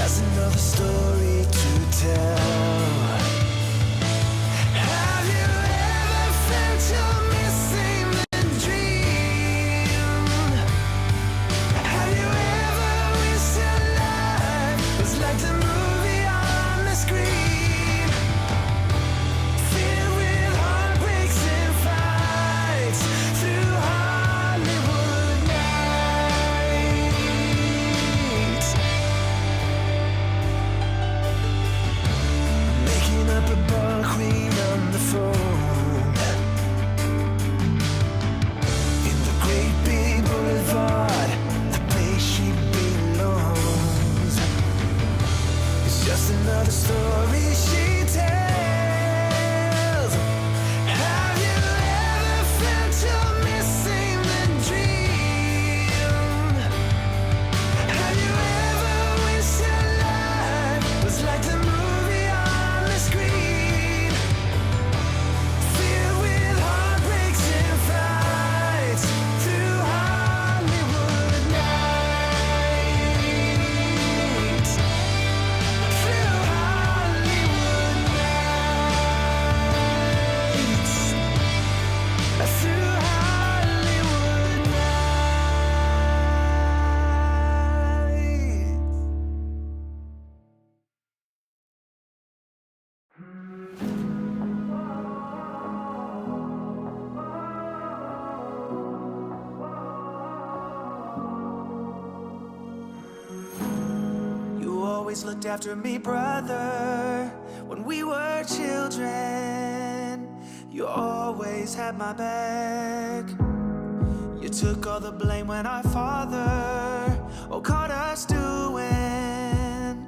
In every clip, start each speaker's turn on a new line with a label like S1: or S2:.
S1: just another story to tell. Have you ever felt you're missing the dream? Have you ever wished your life was like the movie on the screen? Filled with heartbreaks and fights through Hollywood nights. Making up a bar queen on the phone in the great big boulevard, the place she belongs. It's just another story she tells. Have you ever felt you're missing the dream? Have you ever wished your life was like the movie on the screen? Filled with heartbreaks and fights through Hollywood nights. Through Hollywood nights. Through Hollywood nights. You always looked after me, brother, when we were children. You always had my back. You took all the blame when our father caught us doing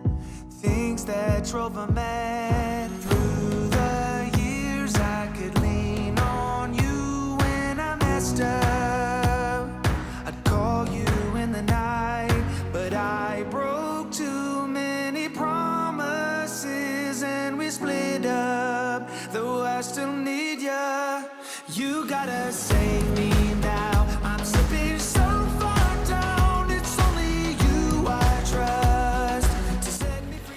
S1: things that drove him mad. Through the years I could lean on you when I messed up. I'd call you in the night, but I broke too many promises and we split up. Though I still need ya, you gotta save me now. I'm slipping so far down, it's only you I trust to set me free.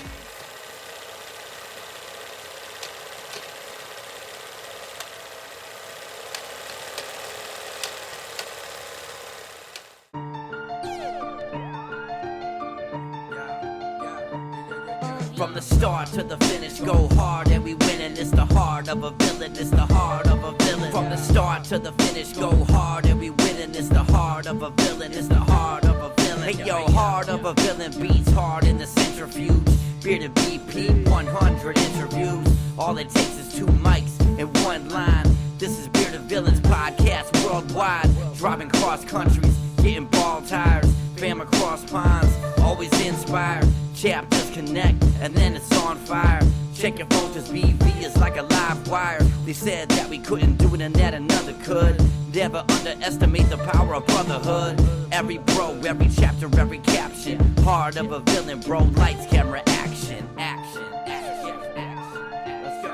S2: From the start to the finish, go hard and we winning. It's the heart of a villain, it's the heart of a villain. From the start to the finish, go hard and we winning. It's the heart of a villain, it's the heart of a villain. Hey yo, heart of a villain beats hard in the centrifuge. Bearded BP, 100 interviews. All it takes is 2 mics and 1 line. This is Bearded Villains podcast worldwide. Driving cross countries, getting ball tires. Fam across ponds, always inspired. Chapters connect, and then it's on fire. Check your phone, cause BV is like a live wire. They said that we couldn't do it and that another could. Never underestimate the power of brotherhood. Every bro, every chapter, every caption. Heart of a villain, bro. Lights, camera, action. Action, action, action. Let's go.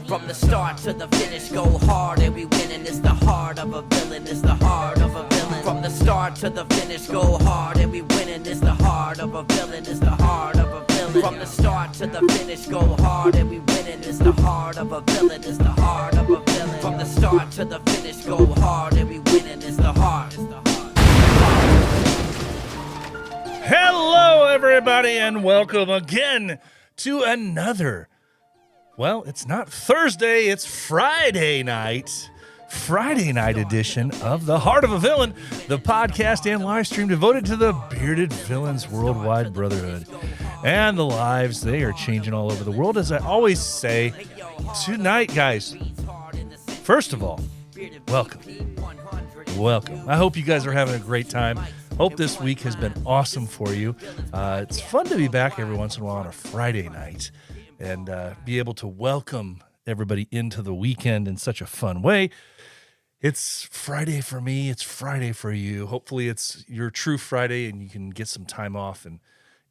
S2: From the start to the finish, go hard and we winning. It's the heart of a villain, it's the heart of a villain. From the start to the finish, go hard and we winning. It's the heart of a villain, it's the heart of a villain. From the start to the finish, go hard and we winning. It's the heart of a villain, it's the heart of a villain. From the start to the finish, go hard and we winning. It's the heart.
S3: Hello, everybody, and welcome again to another. Well, it's not Thursday, it's Friday night edition of The Heart of a Villain, the podcast and live stream devoted to the Bearded Villains Worldwide Brotherhood. And the lives, they are changing all over the world. As I always say, tonight, guys, first of all, welcome. Welcome. I hope you guys are having a great time. Hope this week has been awesome for you. It's fun to be back every once in a while on a Friday night and be able to welcome everybody into the weekend in such a fun way. It's Friday for me. It's Friday for you. Hopefully it's your true Friday and you can get some time off and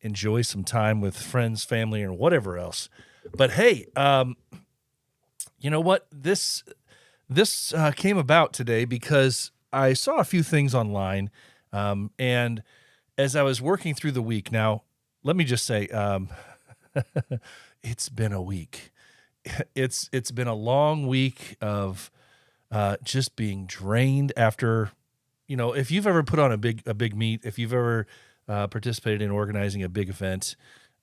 S3: enjoy some time with friends, family, and whatever else. But hey, you know what? This came about today because I saw a few things online, and as I was working through the week, now let me just say, it's been a week. It's been a long week of just being drained after, if you've ever put on a big meet, if you've ever participated in organizing a big event,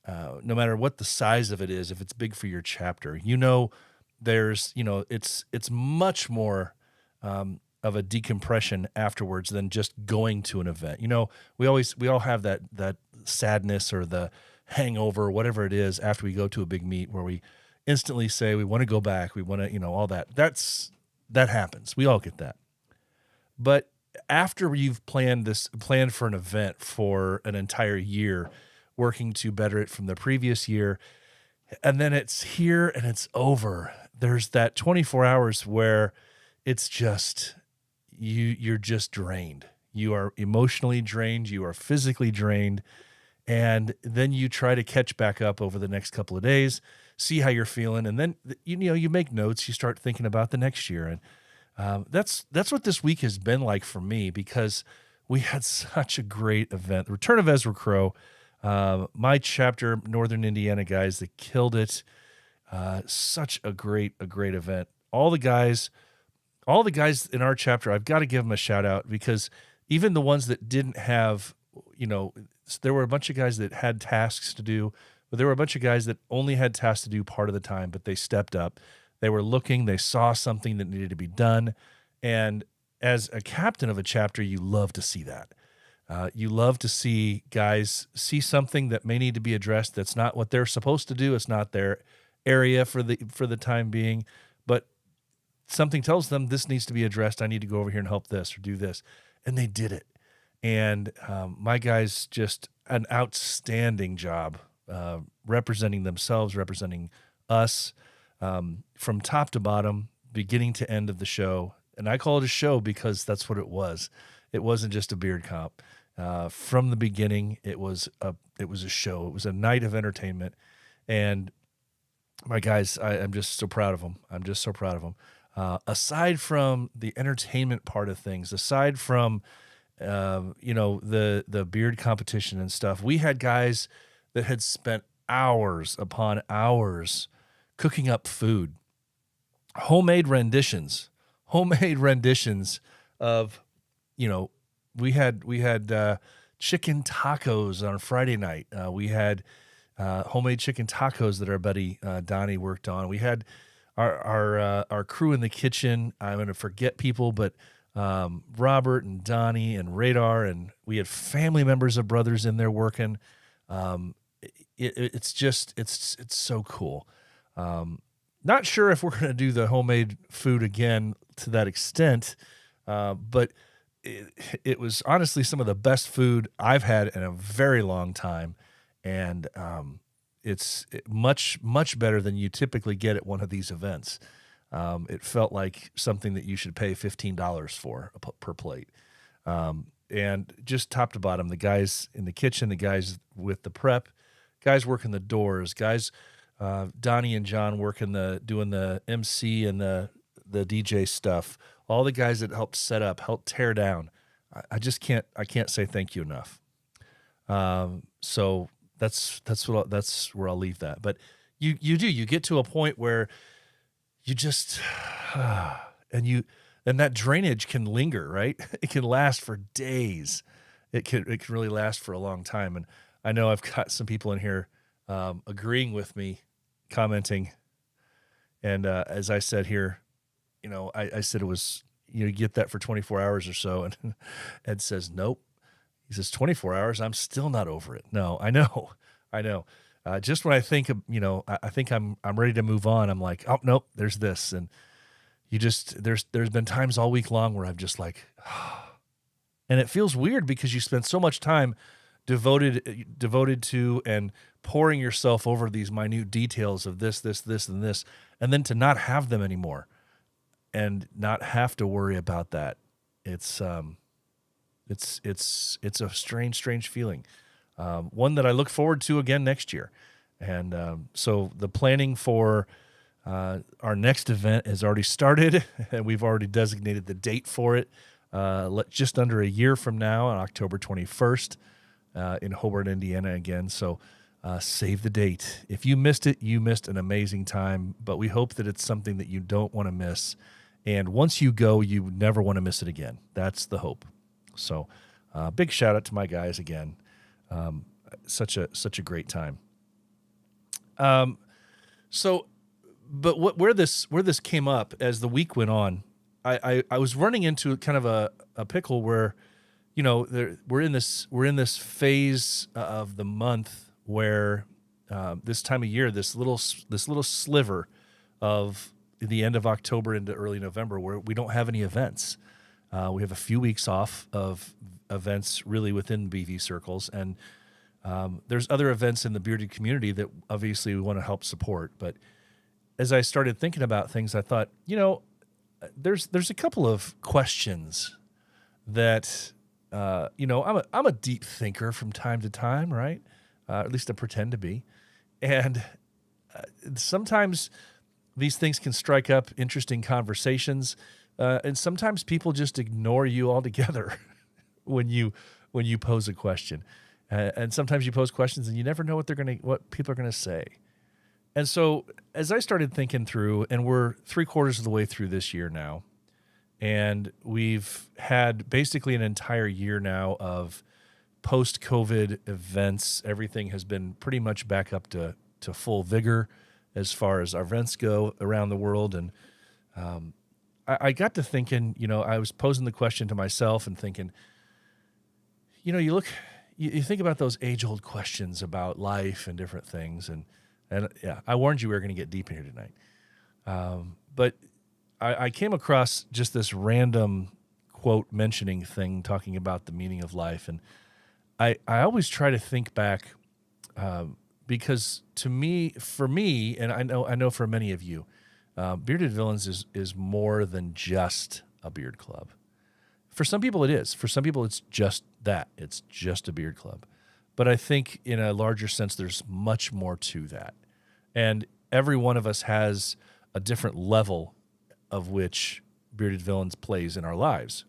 S3: no matter what the size of it is, if it's big for your chapter, there's, it's much more of a decompression afterwards than just going to an event. We all have that sadness or the hangover or whatever it is after we go to a big meet where we instantly say we want to go back, we want to, all that. That happens. We all get that. But after you've planned for an event for an entire year, working to better it from the previous year, and then it's here and it's over, there's that 24 hours where it's just, you're just drained. You are emotionally drained. You are physically drained. And then you try to catch back up over the next couple of days, see how you're feeling. And then, you make notes, you start thinking about the next year. And that's what this week has been like for me, because we had such a great event. The return of Ezra Crow, my chapter, Northern Indiana guys that killed it. Such a great event. All the guys in our chapter, I've got to give them a shout out, because even the ones that didn't have, there were a bunch of guys that had tasks to do, but there were a bunch of guys that only had tasks to do part of the time, but they stepped up. They were looking, they saw something that needed to be done. And as a captain of a chapter, you love to see that. You love to see guys see something that may need to be addressed. That's not what they're supposed to do. It's not their area for the time being, but something tells them this needs to be addressed. I need to go over here and help this or do this. And they did it. And my guys, just an outstanding job representing themselves, representing us from top to bottom, beginning to end of the show. And I call it a show because that's what it was. It wasn't just a beard comp. From the beginning, it was a show. It was a night of entertainment. And my guys, I'm just so proud of them. I'm just so proud of them. Aside from the entertainment part of things, aside from the beard competition and stuff, we had guys that had spent hours upon hours cooking up food, homemade renditions of, we had chicken tacos on Friday night. We had homemade chicken tacos that our buddy Donnie worked on. We had our crew in the kitchen. I'm going to forget people, but Robert and Donnie and Radar, and we had family members of brothers in there working. It's so cool. Not sure if we're going to do the homemade food again to that extent, but it was honestly some of the best food I've had in a very long time. And it's much, much better than you typically get at one of these events. It felt like something that you should pay $15 for per plate. And just top to bottom, the guys in the kitchen, the guys with the prep, guys working the doors, guys, Donnie and John doing the MC and the DJ stuff, all the guys that helped set up, helped tear down. I can't say thank you enough. So that's where I'll leave that. But you get to a point where you just, and that drainage can linger, right? It can last for days. It can really last for a long time. And I know I've got some people in here agreeing with me, commenting. And as I said here, I said it was, you get that for 24 hours or so. And Ed says, nope. He says, 24 hours, I'm still not over it. No, I know. Just when I think, I think I'm ready to move on, I'm like, oh, nope, there's this. And there's been times all week long where I'm just like, and it feels weird because you spend so much time devoted to and pouring yourself over these minute details of this, and this, and then to not have them anymore and not have to worry about that. It's a strange feeling. One that I look forward to again next year. And so the planning for our next event has already started, and we've already designated the date for it. Just under a year from now, on October 21st, in Hobart, Indiana again. So save the date. If you missed it, you missed an amazing time, but we hope that it's something that you don't want to miss. And once you go, you never want to miss it again. That's the hope. So big shout out to my guys again. Such a great time. But where this came up as the week went on, I was running into kind of a pickle where, we're in this phase of the month where this time of year, this little sliver of the end of October into early November, where we don't have any events. We have a few weeks off of events really within BV circles, and there's other events in the bearded community that obviously we want to help support. But as I started thinking about things, I thought, there's a couple of questions that, I'm a deep thinker from time to time, right? At least I pretend to be. And sometimes these things can strike up interesting conversations, and sometimes people just ignore you altogether when you pose a question. And sometimes you pose questions and you never know what people are gonna say. And so as I started thinking through, and we're 3/4 of the way through this year now, and we've had basically an entire year now of post-COVID events. Everything has been pretty much back up to full vigor as far as our events go around the world. And I got to thinking, I was posing the question to myself and thinking, you think about those age-old questions about life and different things. And yeah, I warned you we were going to get deep in here tonight. But I came across just this random quote mentioning thing talking about the meaning of life. And I always try to think back because for me, and I know for many of you, Bearded Villains is more than just a beard club. For some people it is. For some people it's just that. It's just a beard club. But I think in a larger sense there's much more to that. And every one of us has a different level of which Bearded Villains plays in our lives.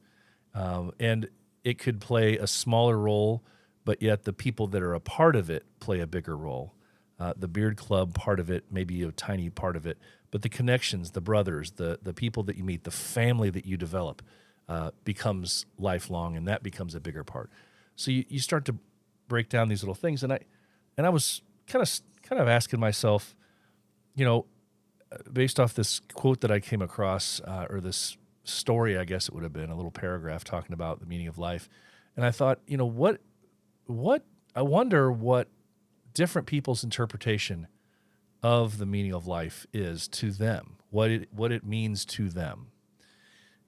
S3: And it could play a smaller role, but yet the people that are a part of it play a bigger role. The beard club part of it may be a tiny part of it, but the connections, the brothers, the people that you meet, the family that you develop becomes lifelong, and that becomes a bigger part. So you start to break down these little things, and I was kind of asking myself, based off this quote that I came across, or this story, I guess it would have been a little paragraph talking about the meaning of life, and I thought, what I wonder what different people's interpretation of the meaning of life is to them, what it means to them.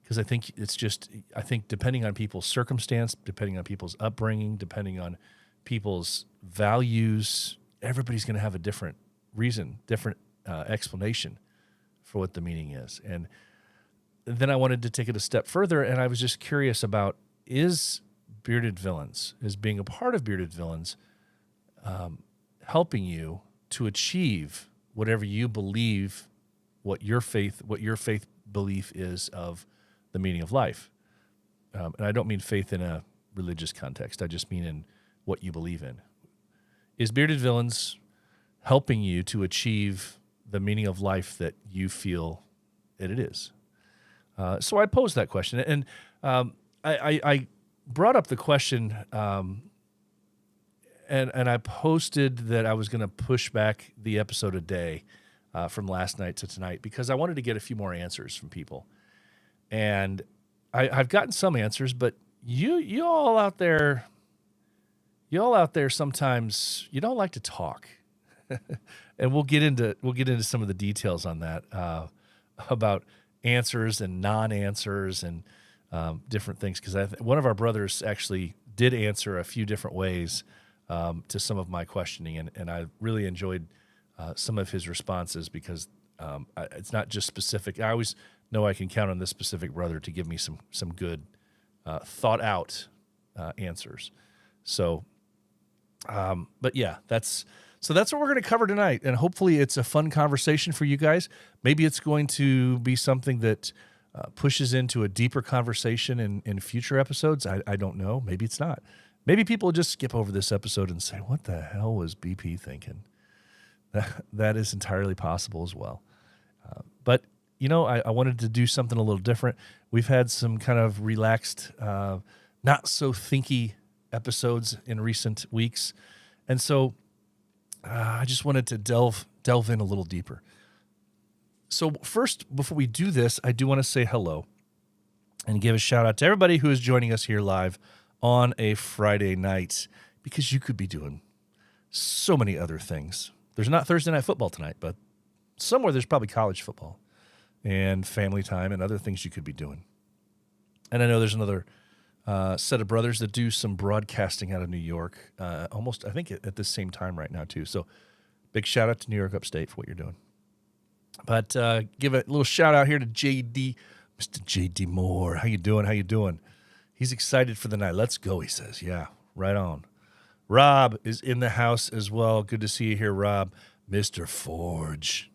S3: Because I think depending on people's circumstance, depending on people's upbringing, depending on people's values, everybody's going to have a different reason, different explanation for what the meaning is. And then I wanted to take it a step further, and I was just curious about, is Bearded Villains, is being a part of Bearded Villains, helping you to achieve whatever you believe, what your faith belief is of the meaning of life. And I don't mean faith in a religious context. I just mean in what you believe in. Is Bearded Villains helping you to achieve the meaning of life that you feel that it is? So I posed that question, and I brought up the question, and I posted that I was going to push back the episode a day from last night to tonight because I wanted to get a few more answers from people. And I've gotten some answers, but you all out there sometimes you don't like to talk. And we'll get into some of the details on that, about answers and non-answers and different things, because one of our brothers actually did answer a few different ways to some of my questioning, and I really enjoyed some of his responses because it's not just specific. I always know I can count on this specific brother to give me some good thought out answers. So, but yeah, that's what we're going to cover tonight, and hopefully it's a fun conversation for you guys. Maybe it's going to be something that pushes into a deeper conversation in future episodes. I don't know. Maybe it's not. Maybe people will just skip over this episode and say, what the hell was BP thinking? That is entirely possible as well. But, I wanted to do something a little different. We've had some kind of relaxed, not so thinky episodes in recent weeks. And so I just wanted to delve in a little deeper. So first, before we do this, I do want to say hello and give a shout out to everybody who is joining us here live on a Friday night, because you could be doing so many other things. There's not Thursday night football tonight, but somewhere there's probably college football and family time and other things you could be doing. And I know there's another set of brothers that do some broadcasting out of New York, almost, I think, at the same time right now, too. So big shout out to New York Upstate for what you're doing. But give a little shout out here to JD, Mr. JD Moore. How you doing? He's excited for the night. Let's go, he says. Yeah, right on. Rob is in the house as well. Good to see you here, Rob. Mr. Forge.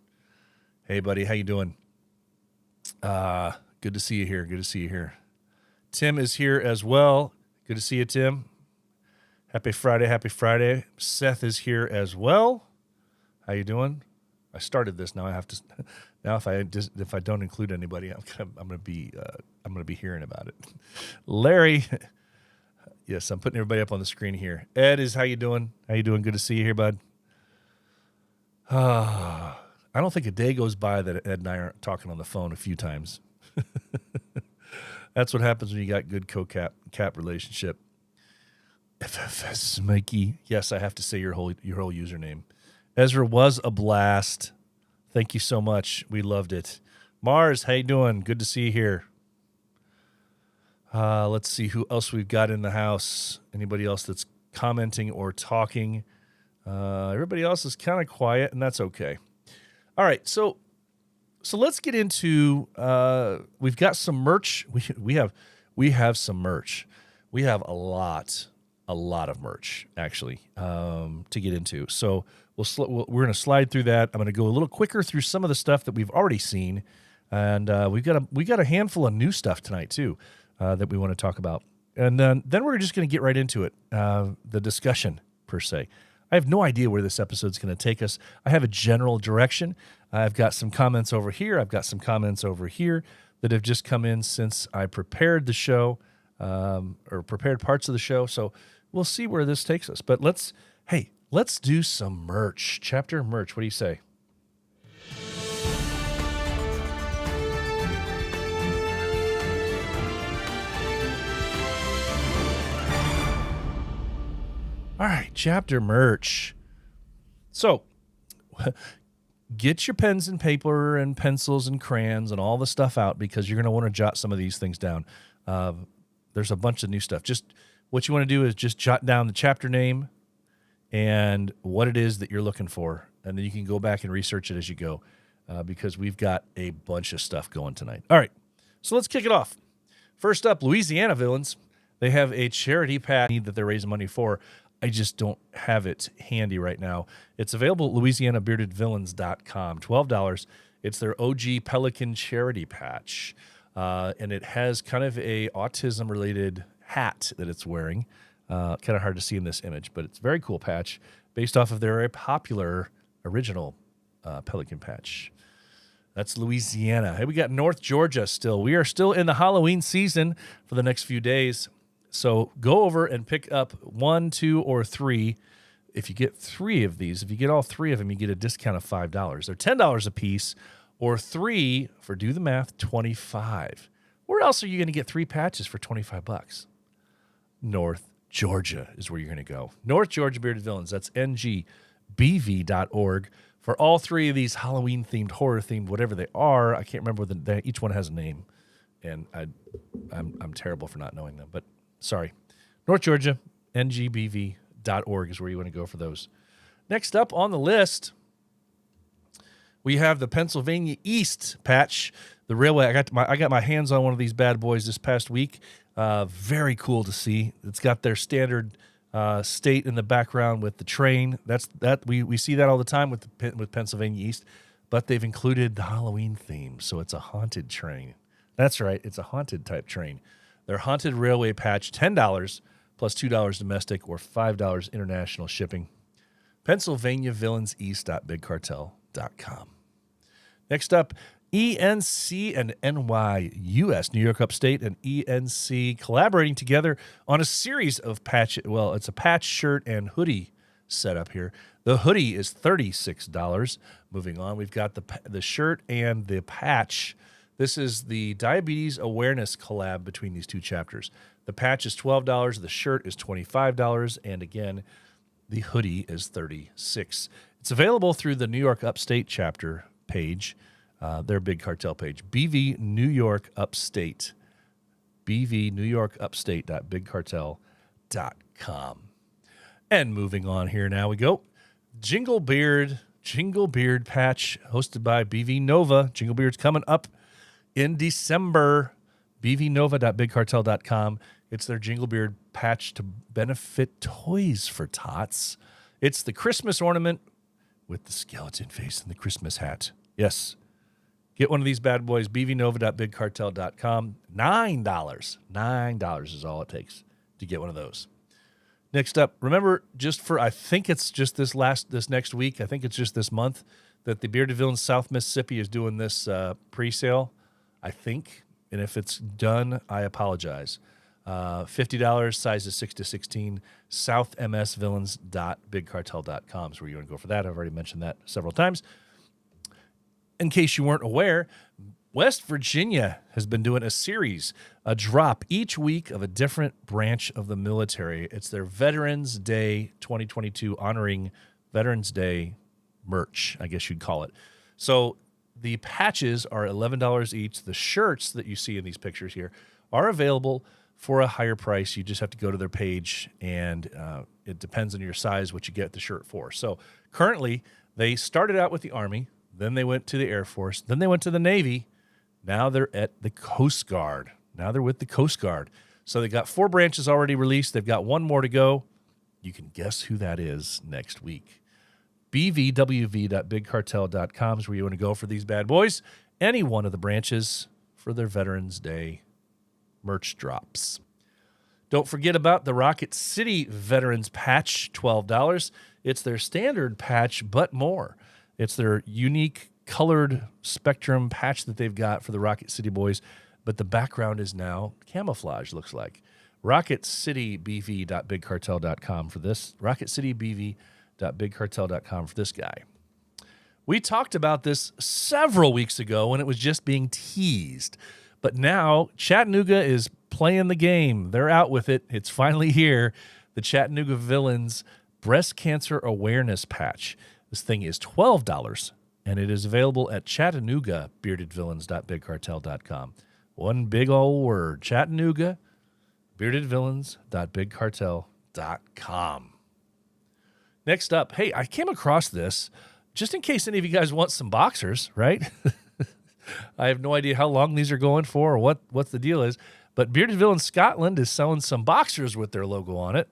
S3: Hey, buddy, how you doing? Good to see you here. Tim is here as well. Good to see you, Tim. Happy Friday. Seth is here as well. How you doing? I started this. Now I have to. Now if I don't include anybody, I'm gonna be hearing about it. Larry, yes, I'm putting everybody up on the screen here. Ed is how you doing? Good to see you here, bud. I don't think a day goes by that Ed and I aren't talking on the phone a few times. That's what happens when you got good co-cap relationship. FFS Mikey. Yes, I have to say your whole username. Ezra was a blast. Thank you so much. We loved it. Mars, how you doing? Good to see you here. Let's see who else we've got in the house. Anybody else that's commenting or talking? Everybody else is kind of quiet, and that's okay. All right, so let's get into. We've got some merch. We have some merch. We have a lot of merch actually to get into. So we're going to slide through that. I'm going to go a little quicker through some of the stuff that we've already seen, and we got a handful of new stuff tonight too that we want to talk about, and then we're just going to get right into it, the discussion per se. I have no idea where this episode's going to take us. I have a general direction. I've got some comments over here. I've got some comments over here that have just come in since I prepared the show, or prepared parts of the show. So we'll see where this takes us. But let's do some merch. Chapter merch. What do you say? All right, chapter merch. So get your pens and paper and pencils and crayons and all the stuff out, because you're going to want to jot some of these things down. There's a bunch of new stuff. Just what you want to do is just jot down the chapter name and what it is that you're looking for, and then you can go back and research it as you go, because we've got a bunch of stuff going tonight. All right, so let's kick it off. First up, Louisiana Villains. They have a charity patch that they're raising money for. I just don't have it handy right now. It's available at LouisianaBeardedVillains.com. $12. It's their OG Pelican charity patch. And it has kind of a autism-related hat that it's wearing. Kind of hard to see in this image, but it's a very cool patch based off of their very popular original Pelican patch. That's Louisiana. Hey, we got North Georgia still. We are still in the Halloween season for the next few days. So go over and pick up 1, 2, or 3. If you get 3 of these, if you get all 3 of them, you get a discount of $5. They're $10 a piece, or 3 for, do the math, $25. Where else are you going to get 3 patches for $25? North Georgia is where you're going to go. North Georgia Bearded Villains. That's ngbv.org for all 3 of these Halloween-themed, horror-themed, whatever they are. I can't remember each one has a name, and I'm terrible for not knowing them, but sorry. North Georgia, ngbv.org is where you want to go for those. Next up on the list, we have the Pennsylvania East patch, the railway. I got my hands on one of these bad boys this past week. Very cool to see. It's got their standard state in the background with the train. We see that all the time with Pennsylvania East, but they've included the Halloween theme, so it's a haunted train. That's right, it's a haunted type train. Their haunted railway patch, $10 plus $2 domestic or $5 international shipping. PennsylvaniaVillainsEast.BigCartel.com. Next up, ENC and NYUS, New York Upstate and ENC collaborating together on a series of it's a patch, shirt, and hoodie setup here. The hoodie is $36. Moving on, we've got the shirt and the patch. This is the diabetes awareness collab between these two chapters. The patch is $12, the shirt is $25, and again, the hoodie is $36. It's available through the New York Upstate chapter page, their Big Cartel page, BV New York Upstate, bvnewyorkupstate.bigcartel.com. And moving on here now we go. Jingle Beard patch hosted by BV Nova. Jingle Beard's coming up in December. bvnova.bigcartel.com. It's their Jingle Beard patch to benefit Toys for Tots. It's the Christmas ornament with the skeleton face and the Christmas hat. Yes. Get one of these bad boys, bvnova.bigcartel.com. $9 is all it takes to get one of those. Next up, remember, I think it's just this next week, I think it's just this month, that the Bearded Villains South Mississippi is doing this pre-sale, I think. And if it's done, I apologize. $50, sizes 6 to 16, southmsvillains.bigcartel.com is where you want to go for that. I've already mentioned that several times. In case you weren't aware, West Virginia has been doing a series, a drop each week of a different branch of the military. It's their Veterans Day 2022 honoring Veterans Day merch, I guess you'd call it. So the patches are $11 each. The shirts that you see in these pictures here are available for a higher price. You just have to go to their page, and it depends on your size what you get the shirt for. So currently, they started out with the Army, then they went to the Air Force, then they went to the Navy. Now they're at the Coast Guard. Now they're with the Coast Guard. So they got 4 branches already released. They've got 1 more to go. You can guess who that is next week. bvwv.bigcartel.com is where you want to go for these bad boys. Any one of the branches for their Veterans Day merch drops. Don't forget about the Rocket City Veterans Patch, $12. It's their standard patch, but more. It's their unique colored spectrum patch that they've got for the Rocket City boys, but the background is now camouflage, looks like. RocketCityBV.BigCartel.com for this. RocketCityBV.BigCartel.com for this guy. We talked about this several weeks ago when it was just being teased. But now Chattanooga is playing the game. They're out with it. It's finally here. The Chattanooga Villains Breast Cancer Awareness Patch. This thing is $12, and it is available at Chattanooga, beardedvillains.bigcartel.com. One big old word, Chattanooga, beardedvillains.bigcartel.com. Next up, hey, I came across this just in case any of you guys want some boxers, right? I have no idea how long these are going for or what the deal is, but Bearded Villains Scotland is selling some boxers with their logo on it.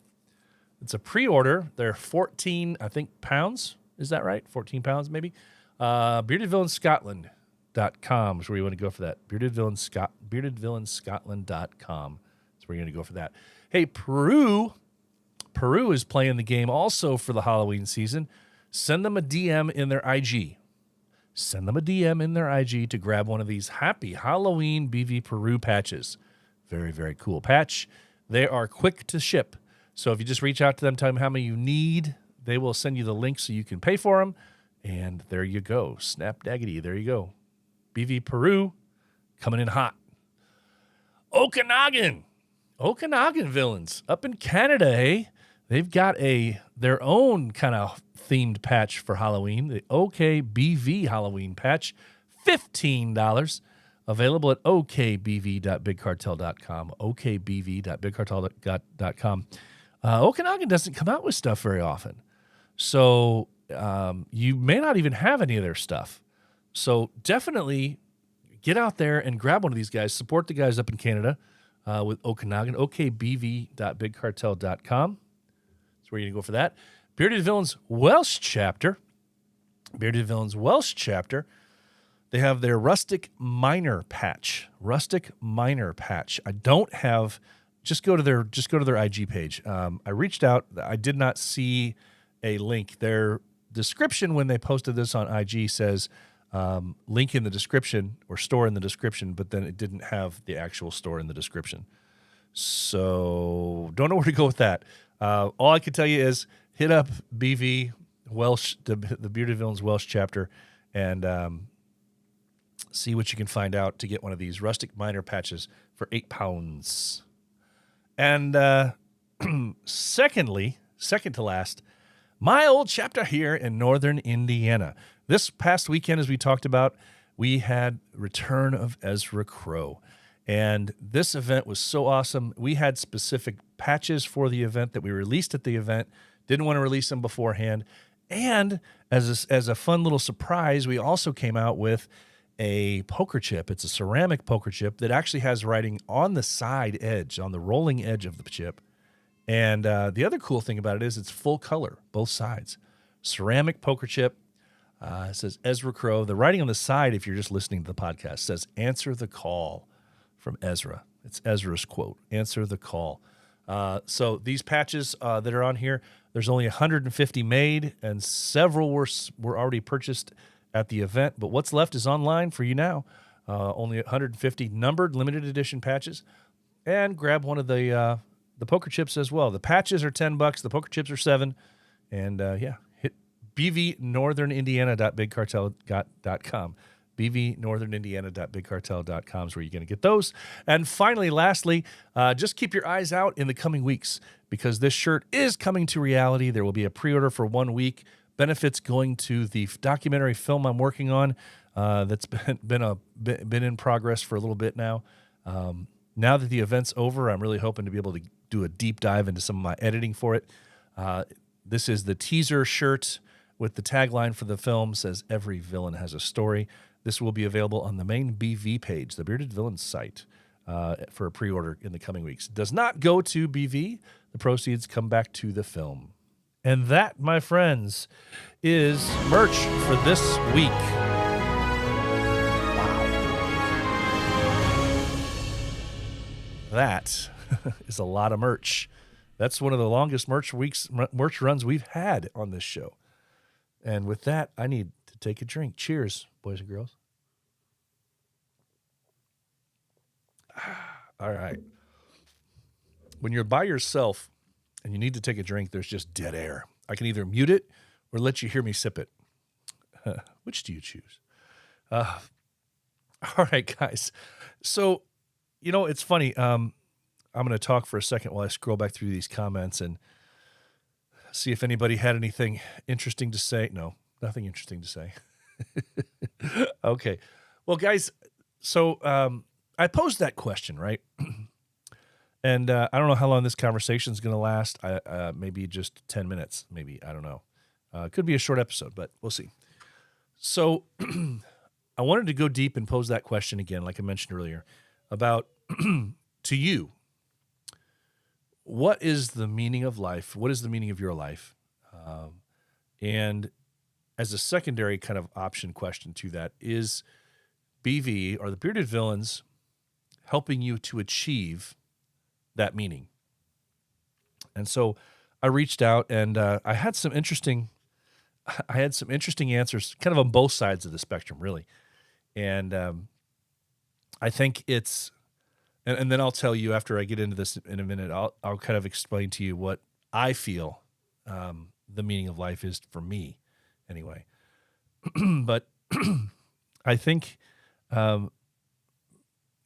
S3: It's a pre-order. They're 14, I think, pounds. Is that right? 14 pounds, maybe? BeardedVillainsScotland.com is where you want to go for that. BeardedVillainsScotland.com is where you're going to go for that. Hey, Peru is playing the game also for the Halloween season. Send them a DM in their IG. Send them a DM in their IG to grab one of these Happy Halloween BV Peru patches. Very, very cool patch. They are quick to ship. So if you just reach out to them, tell them how many you need, they will send you the link so you can pay for them. And there you go. Snap daggity. There you go. BV Peru coming in hot. Okanagan Villains up in Canada, hey? They've got their own kind of themed patch for Halloween, the OKBV Halloween patch, $15, available at okbv.bigcartel.com, okbv.bigcartel.com. Okanagan doesn't come out with stuff very often, so you may not even have any of their stuff. So definitely get out there and grab one of these guys. Support the guys up in Canada with Okanagan, okbv.bigcartel.com. That's where you're going to go for that. Bearded Villains Welsh chapter. They have their Rustic Minor patch. I don't have just go to their IG page. I reached out. I did not see a link. Their description when they posted this on IG says link in the description or store in the description, but then it didn't have the actual store in the description. So don't know where to go with that. All I can tell you is hit up BV Welsh, the Bearded Villains Welsh chapter, and see what you can find out to get one of these rustic miner patches for £8. And second to last, my old chapter here in northern Indiana. This past weekend, as we talked about, we had Return of Ezra Crow. And this event was so awesome. We had specific patches for the event that we released at the event. Didn't want to release them beforehand. And as a fun little surprise, we also came out with a poker chip. It's a ceramic poker chip that actually has writing on the side edge, on the rolling edge of the chip. And the other cool thing about it is it's full color, both sides. Ceramic poker chip. It says Ezra Crow. The writing on the side, if you're just listening to the podcast, says "Answer the call" from Ezra. It's Ezra's quote. Answer the call. So these patches that are on here, there's only 150 made, and several were already purchased at the event. But what's left is online for you now. Only 150 numbered limited edition patches, and grab one of the poker chips as well. The patches are $10. The poker chips are $7. And hit bvnorthernindiana.bigcartel.com. bvnorthernindiana.bigcartel.com is where you're going to get those. And finally, lastly, just keep your eyes out in the coming weeks because this shirt is coming to reality. There will be a pre-order for 1 week. Benefits going to the documentary film I'm working on that's been in progress for a little bit now. Now that the event's over, I'm really hoping to be able to do a deep dive into some of my editing for it. This is the teaser shirt with the tagline for the film, says "Every villain has a story." This will be available on the main BV page, the Bearded Villains site, for a pre-order in the coming weeks. It does not go to BV. The proceeds come back to the film. And that, my friends, is merch for this week. Wow. That is a lot of merch. That's one of the longest merch runs we've had on this show. And with that, I need to take a drink. Cheers, boys and girls. All right. When you're by yourself and you need to take a drink, there's just dead air. I can either mute it or let you hear me sip it. Which do you choose? All right, guys. So, it's funny. I'm going to talk for a second while I scroll back through these comments and see if anybody had anything interesting to say. No, nothing interesting to say. Okay. Well, guys, so I posed that question, right? And I don't know how long this conversation is going to last. Maybe just 10 minutes, maybe. I don't know. It could be a short episode, but we'll see. So I wanted to go deep and pose that question again, like I mentioned earlier, about to you, what is the meaning of life? What is the meaning of your life? And as a secondary kind of option question to that, is BV or the Bearded Villains helping you to achieve that meaning? And so I reached out and I had some interesting answers kind of on both sides of the spectrum, really. And I think it's, and then I'll tell you after I get into this in a minute, I'll kind of explain to you what I feel the meaning of life is for me anyway. But I think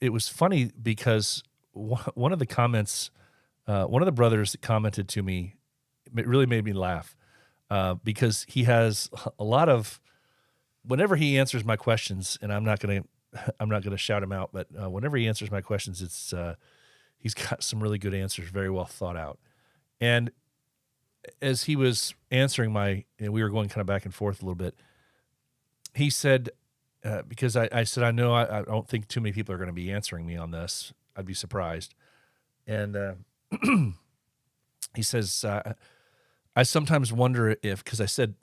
S3: it was funny because one of the comments, one of the brothers that commented to me, it really made me laugh because he has a lot of, whenever he answers my questions, and I'm not going to shout him out, but whenever he answers my questions, it's he's got some really good answers, very well thought out. And as he was answering and we were going kind of back and forth a little bit, he said, because I said, I know I don't think too many people are going to be answering me on this. I'd be surprised. And he says, I sometimes wonder if, because I said,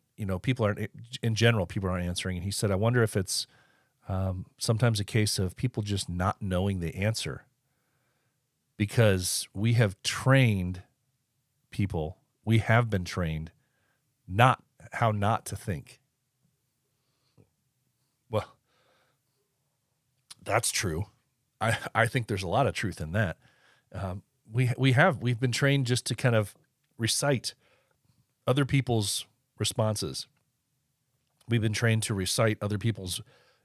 S3: people aren't answering. And he said, I wonder if it's sometimes a case of people just not knowing the answer. because we have trained people, we have been trained not how not to think. Well, that's true. I think there's a lot of truth in that. We've been trained just to kind of recite other people's responses. We've been trained to recite other people's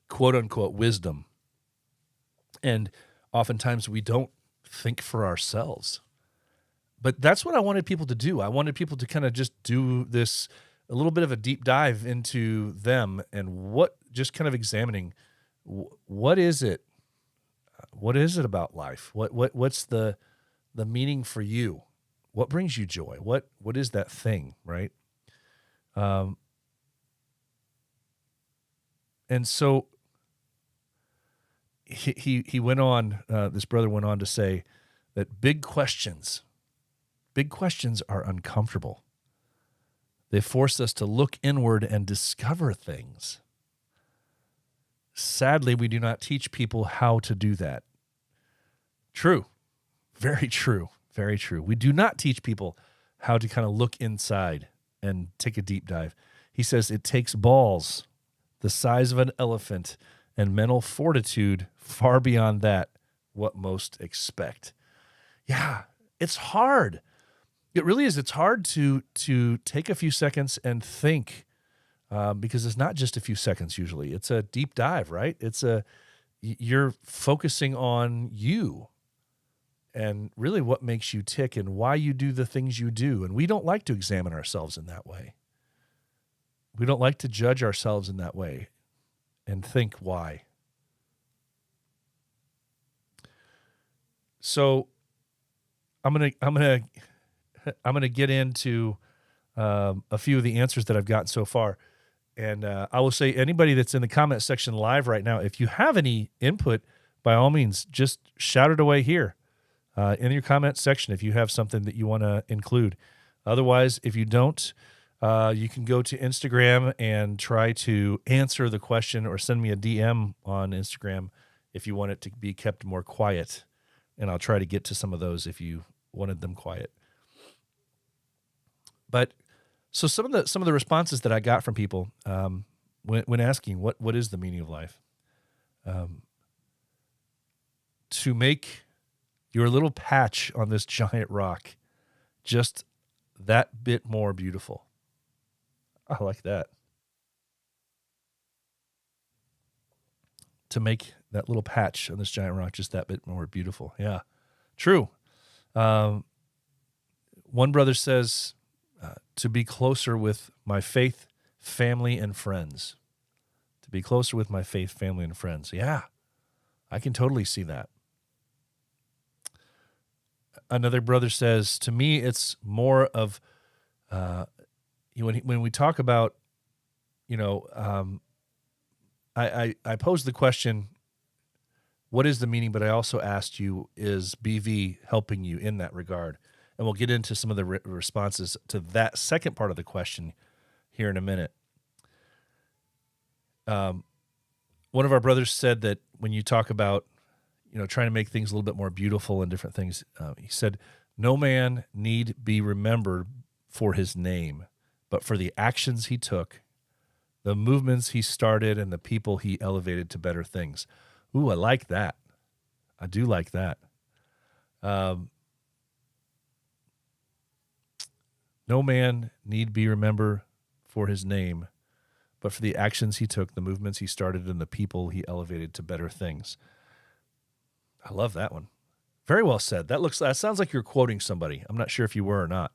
S3: quote unquote wisdom. And oftentimes we don't think for ourselves. But that's what I wanted people to do. I wanted people to kind of just do this, a little bit of a deep dive into them and just kind of examining what is it? What is it about life? What's the meaning for you? What brings you joy? What is that thing, right? And so he went on, this brother went on to say that big questions are uncomfortable. They force us to look inward and discover things. Sadly, we do not teach people how to do that. True. Very true. Very true. We do not teach people how to kind of look inside and take a deep dive. He says it takes balls the size of an elephant and mental fortitude far beyond that, what most expect. Yeah, it's hard. It really is. It's hard to take a few seconds and think, because it's not just a few seconds usually. It's a deep dive, right? You're focusing on you and really what makes you tick and why you do the things you do. And we don't like to examine ourselves in that way. We don't like to judge ourselves in that way and think why. So I'm gonna get into a few of the answers that I've gotten so far. And I will say, anybody that's in the comment section live right now, if you have any input, by all means, just shout it away here in your comment section if you have something that you want to include. Otherwise, if you don't, you can go to Instagram and try to answer the question or send me a DM on Instagram if you want it to be kept more quiet. And I'll try to get to some of those if you wanted them quiet. But so some of the responses that I got from people when asking what is the meaning of life, to make your little patch on this giant rock just that bit more beautiful. I like that. To make that little patch on this giant rock just that bit more beautiful. Yeah, true. One brother says, to be closer with my faith, family, and friends. To be closer with my faith, family, and friends. Yeah, I can totally see that. Another brother says, to me, it's more of, when we talk about, I posed the question, what is the meaning? But I also asked you, is BV helping you in that regard? And we'll get into some of the responses to that second part of the question here in a minute. One of our brothers said that when you talk about, trying to make things a little bit more beautiful and different things, he said, no man need be remembered for his name, but for the actions he took, the movements he started, and the people he elevated to better things. Ooh, I like that. I do like that. No man need be remembered for his name, but for the actions he took, the movements he started, and the people he elevated to better things. I love that one. Very well said. That sounds like you're quoting somebody. I'm not sure if you were or not.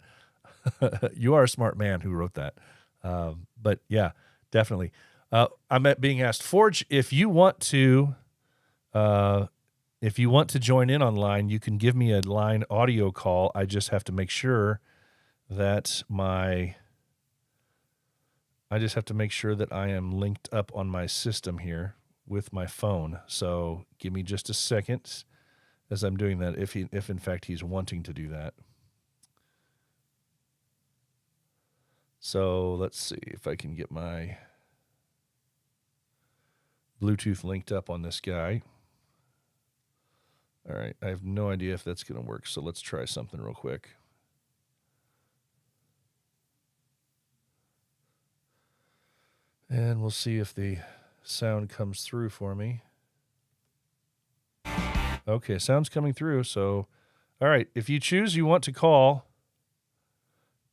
S3: You are a smart man who wrote that. But yeah, definitely. I'm being asked, Forge, if you want to join in online, you can give me a line audio call. I just have to make sure that I am linked up on my system here with my phone. So give me just a second as I'm doing that, if in fact he's wanting to do that. So let's see if I can get my Bluetooth linked up on this guy. All right. I have no idea if that's going to work, so let's try something real quick. And we'll see if the sound comes through for me. Okay, sound's coming through. So, all right, if you choose you want to call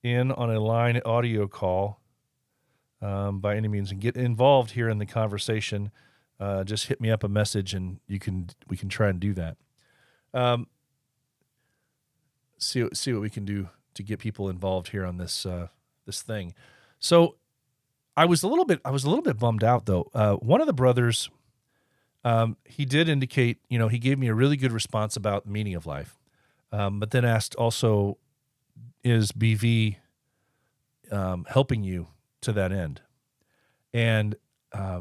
S3: in on a line audio call by any means and get involved here in the conversation, just hit me up a message and we can try and do that. See what we can do to get people involved here on this this thing. So I was a little bit bummed out though. One of the brothers, he did indicate, he gave me a really good response about the meaning of life, but then asked also, is BV helping you to that end? And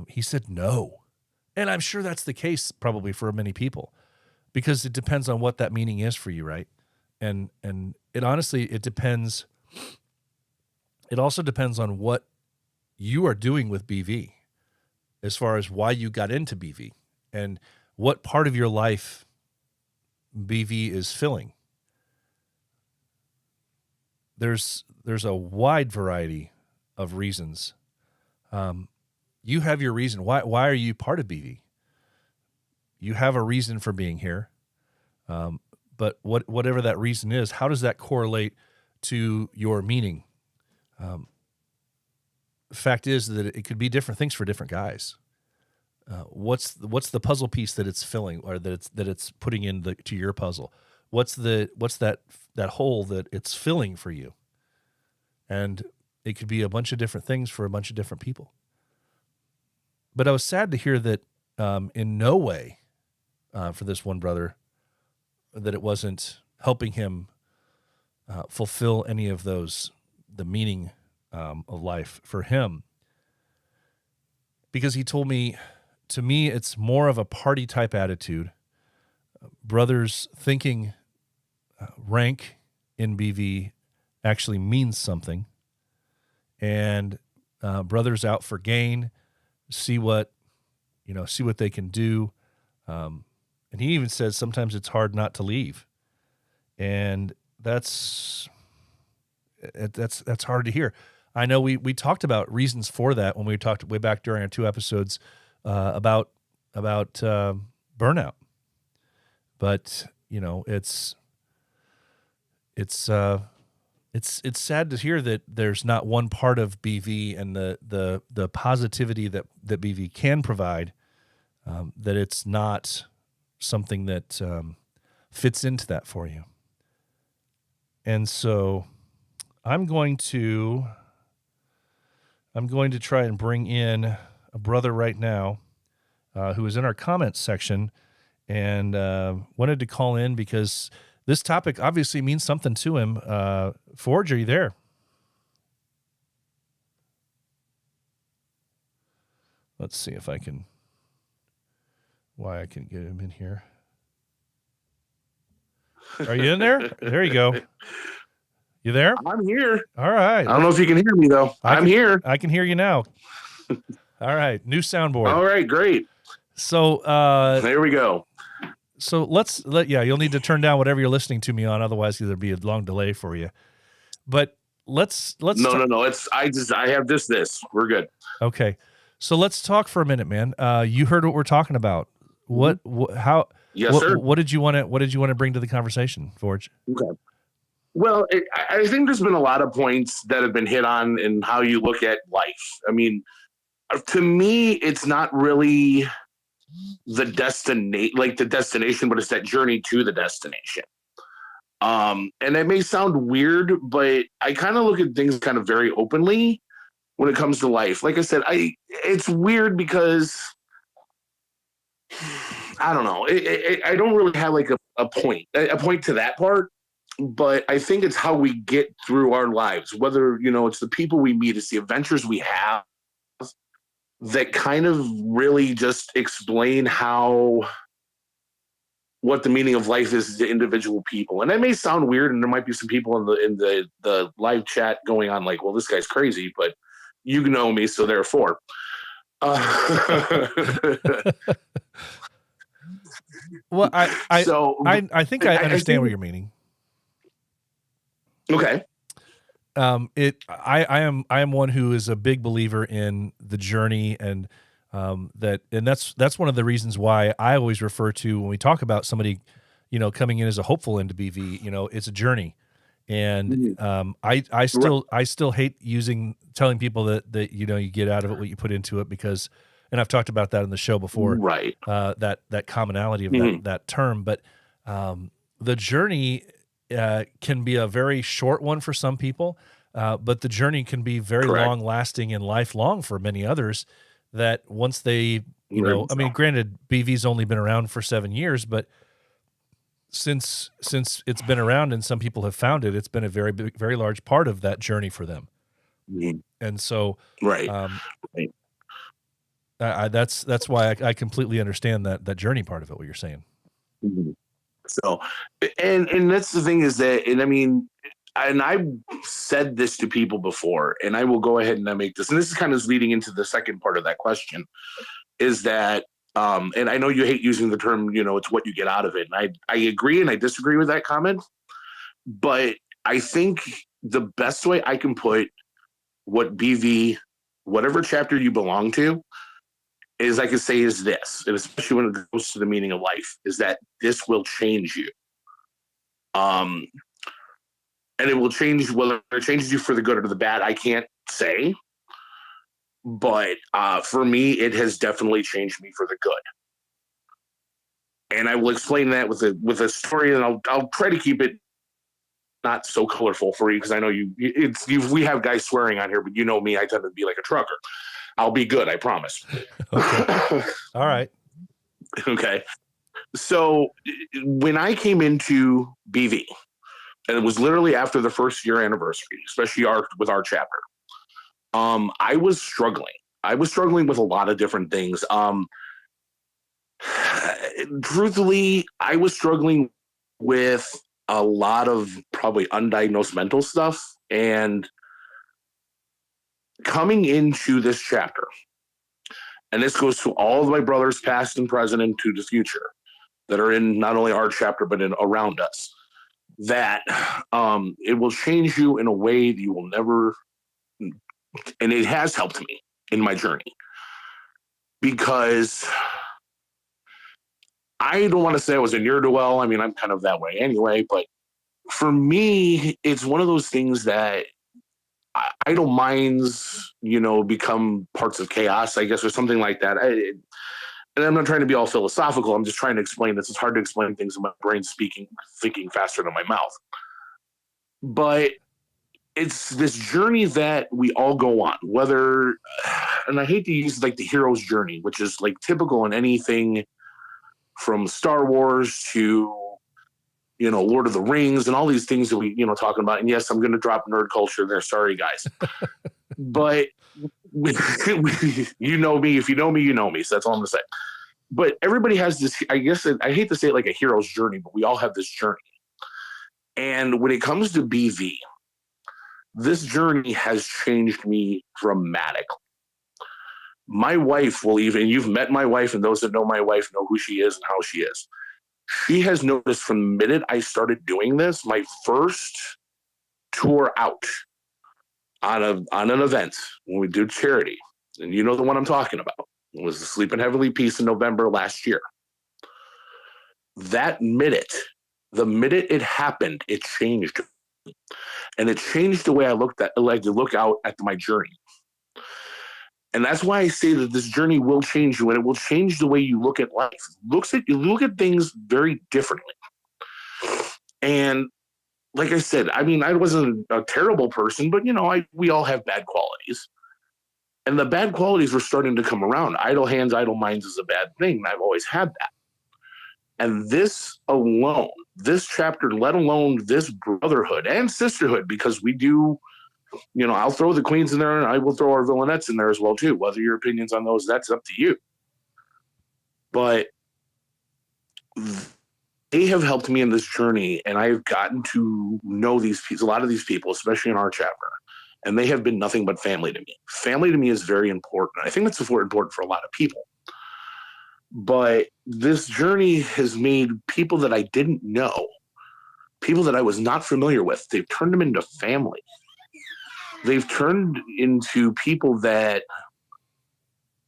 S3: he said no. And I'm sure that's the case probably for many people, because it depends on what that meaning is for you, right? And it honestly, it depends. It also depends on what you are doing with BV as far as why you got into BV and what part of your life BV is filling. There's a wide variety of reasons. You have your reason. Why are you part of BV? You have a reason for being here. But whatever that reason is, how does that correlate to your meaning? The fact is that it could be different things for different guys. What's the puzzle piece that it's filling, or that it's putting in to your puzzle? What's that hole that it's filling for you? And it could be a bunch of different things for a bunch of different people. But I was sad to hear that in no way for this one brother that it wasn't helping him fulfill any of the meaning of life for him. Because he told me, to me, it's more of a party type attitude. Brothers thinking rank in BV actually means something. And brothers out for gain, see what they can do. And he even says sometimes it's hard not to leave. And that's hard to hear. I know we talked about reasons for that when we talked way back during our 2 episodes about burnout. But it's sad to hear that there's not one part of BV and the positivity that BV can provide, that it's not something that fits into that for you. And so I'm going to try and bring in a brother right now who is in our comments section and wanted to call in because this topic obviously means something to him. Forge, are you there? Let's see if I can get him in here. Are you in there? There you go. You there?
S4: I'm here.
S3: All right.
S4: I don't know if you can hear me, though. I'm here.
S3: I can hear you now. All right. New soundboard.
S4: All right, great.
S3: So
S4: there we go.
S3: So you'll need to turn down whatever you're listening to me on, otherwise there'll be a long delay for you. But let's
S4: No. I have this. We're good.
S3: Okay. So let's talk for a minute, man. You heard what we're talking about. How?
S4: Yes, sir.
S3: What did you want to bring to the conversation, Forge?
S4: Okay. Well, I think there's been a lot of points that have been hit on in how you look at life. I mean, to me, it's not really the destination, but it's that journey to the destination. And it may sound weird, but I kind of look at things kind of very openly when it comes to life. Like I said, it's weird because I don't know. I don't really have like a point to that part, but I think it's how we get through our lives, whether, it's the people we meet, it's the adventures we have that kind of really just explain what the meaning of life is to individual people. And that may sound weird, and there might be some people in the live chat going on like, well, this guy's crazy, but you know me, so therefore.
S3: Well,
S4: So
S3: I think I understand what you're meaning.
S4: Okay.
S3: I am one who is a big believer in the journey, and that's one of the reasons why I always refer to when we talk about somebody, coming in as a hopeful into BV, it's a journey. And I still hate telling people that you get out of it what you put into it, because, and I've talked about that in the show before,
S4: Right.
S3: that commonality of that term, but the journey can be a very short one for some people, but the journey can be very
S4: Correct.
S3: long lasting and lifelong for many others. That once they, I mean, granted, BV's only been around for 7 years, but since it's been around and some people have found it, it's been a very big, very large part of that journey for them. And so,
S4: Right.
S3: right. That's why I completely understand that journey part of it, what you're saying.
S4: So, and that's the thing is that, and I mean, and I've said this to people before, and I will go ahead and I make this, and this is kind of leading into the second part of that question, is that, and I know you hate using the term, it's what you get out of it. And I agree and I disagree with that comment, but I think the best way I can put what BV, whatever chapter you belong to, is I could say is this, and especially when it goes to the meaning of life, is that this will change you. And it will change, whether it changes you for the good or the bad, I can't say. But for me, it has definitely changed me for the good. And I will explain that with a story, and I'll try to keep it not so colorful for you, because I know we have guys swearing on here, but you know me, I tend to be like a trucker. I'll be good, I promise.
S3: Okay. All right.
S4: Okay. So when I came into BV, and it was literally after the first year anniversary, especially with our chapter, I was struggling. I was struggling with a lot of different things. Truthfully, I was struggling with a lot of probably undiagnosed mental stuff. And coming into this chapter, and this goes to all of my brothers, past and present, and to the future, that are in not only our chapter, but in around us, that it will change you in a way that you will never, and it has helped me in my journey. Because I don't want to say I was a ne'er-do-well. I mean, I'm kind of that way anyway, but for me, it's one of those things that idle minds, become parts of chaos, I guess, or something like that. And I'm not trying to be all philosophical. I'm just trying to explain this. It's hard to explain things in my brain thinking faster than my mouth. But it's this journey that we all go on, whether, and I hate to use like the hero's journey, which is like typical in anything from Star Wars to, Lord of the Rings and all these things that we, talking about. And yes, I'm going to drop nerd culture there. Sorry, guys. But you know me. If you know me, you know me. So that's all I'm going to say. But everybody has this, I guess, I hate to say it like a hero's journey, but we all have this journey. And when it comes to BV, this journey has changed me dramatically. My wife will even, you've met my wife, and those that know my wife know who she is and how she is. She has noticed from the minute I started doing this, my first tour out on an event when we do charity, and you know the one I'm talking about, it was the Sleeping Heavily piece in November last year. That minute, the minute it happened, it changed. And it changed the way I look out at my journey. And that's why I say that this journey will change you, and it will change the way you look at life. You look at things very differently. And like I said, I mean, I wasn't a terrible person, but we all have bad qualities. And the bad qualities were starting to come around. Idle hands, idle minds is a bad thing. And I've always had that. And this alone, this chapter, let alone this brotherhood and sisterhood, because we do, I'll throw the queens in there, and I will throw our villainettes in there as well too. Whether your opinions on those, that's up to you. But they have helped me in this journey, and I've gotten to know a lot of these people, especially in our chapter, and they have been nothing but family to me. Family to me is very important. I think that's important for a lot of people. But this journey has made people that I didn't know, people that I was not familiar with, they've turned them into family. They've turned into people that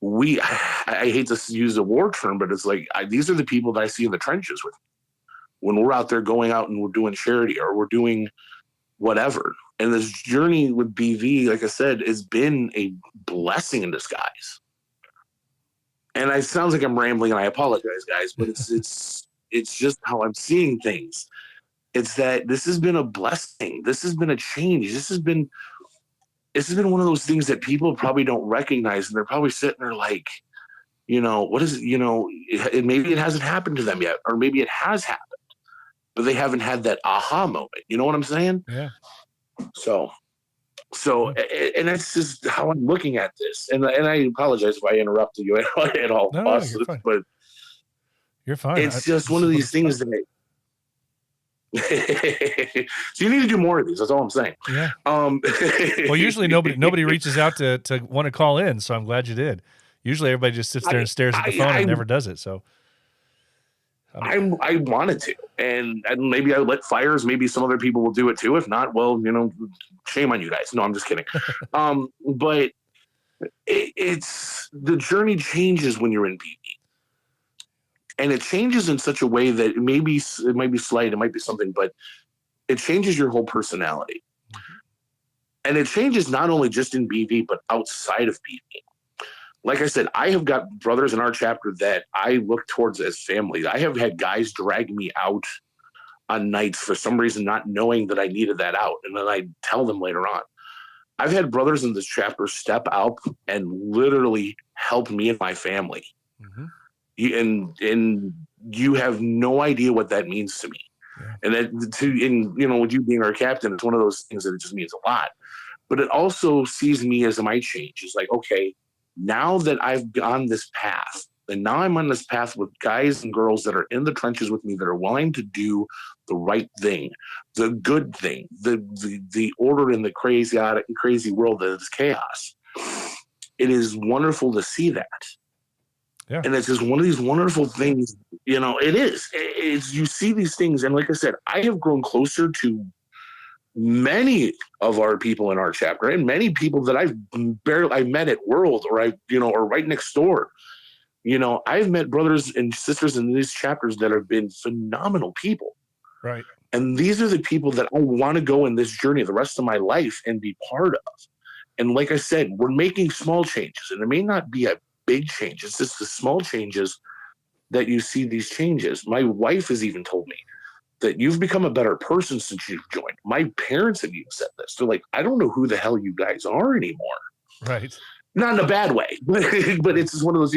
S4: I hate to use a war term, but it's like, these are the people that I see in the trenches with me when we're out there going out and we're doing charity or we're doing whatever. And this journey with BV, like I said, has been a blessing in disguise. And it sounds like I'm rambling, and I apologize, guys, but it's just how I'm seeing things. It's that this has been a blessing. This has been a change. This has been one of those things that people probably don't recognize, and they're probably sitting there like, what is it? Maybe it hasn't happened to them yet, or maybe it has happened, but they haven't had that aha moment. You know what I'm saying?
S3: Yeah.
S4: So, and that's just how I'm looking at this. And I apologize if I interrupted you at all,
S3: No, you're fine.
S4: But
S3: You're fine.
S4: it's just one of these things that. So you need to do more of these. That's all I'm saying.
S3: Yeah. Well, usually nobody reaches out to want to call in, so I'm glad you did. Usually everybody just sits there and stares at the phone and never does it. So
S4: I wanted to, and maybe I lit fires. Maybe some other people will do it too. If not, well, shame on you guys. No, I'm just kidding. But it's the journey changes when you're in BV. And it changes in such a way that it might be slight, it might be something, but it changes your whole personality. Mm-hmm. And it changes not only just in BV, but outside of BV. Like I said, I have got brothers in our chapter that I look towards as family. I have had guys drag me out on nights for some reason, not knowing that I needed that out. And then I tell them later on. I've had brothers in this chapter step out and literally help me and my family. Mm-hmm. And you have no idea what that means to me. Yeah. And that with you being our captain, it's one of those things that it just means a lot. But it also sees me as my change. It's like, okay, now that I've gone this path, and now I'm on this path with guys and girls that are in the trenches with me, that are willing to do the right thing, the good thing, the order in the crazy world that is chaos. It is wonderful to see that. Yeah. And it's just one of these wonderful things, it is. It's you see these things. And like I said, I have grown closer to many of our people in our chapter, and many people that I met at World, or or right next door. I've met brothers and sisters in these chapters that have been phenomenal people.
S3: Right.
S4: And these are the people that I want to go in this journey the rest of my life and be part of. And like I said, we're making small changes, and it may not be a big change. It's just the small changes that you see these changes. My wife has even told me that you've become a better person since you've joined. My parents have even said this. They're like, I don't know who the hell you guys are anymore.
S3: Right.
S4: Not in a bad way, but it's just one of those,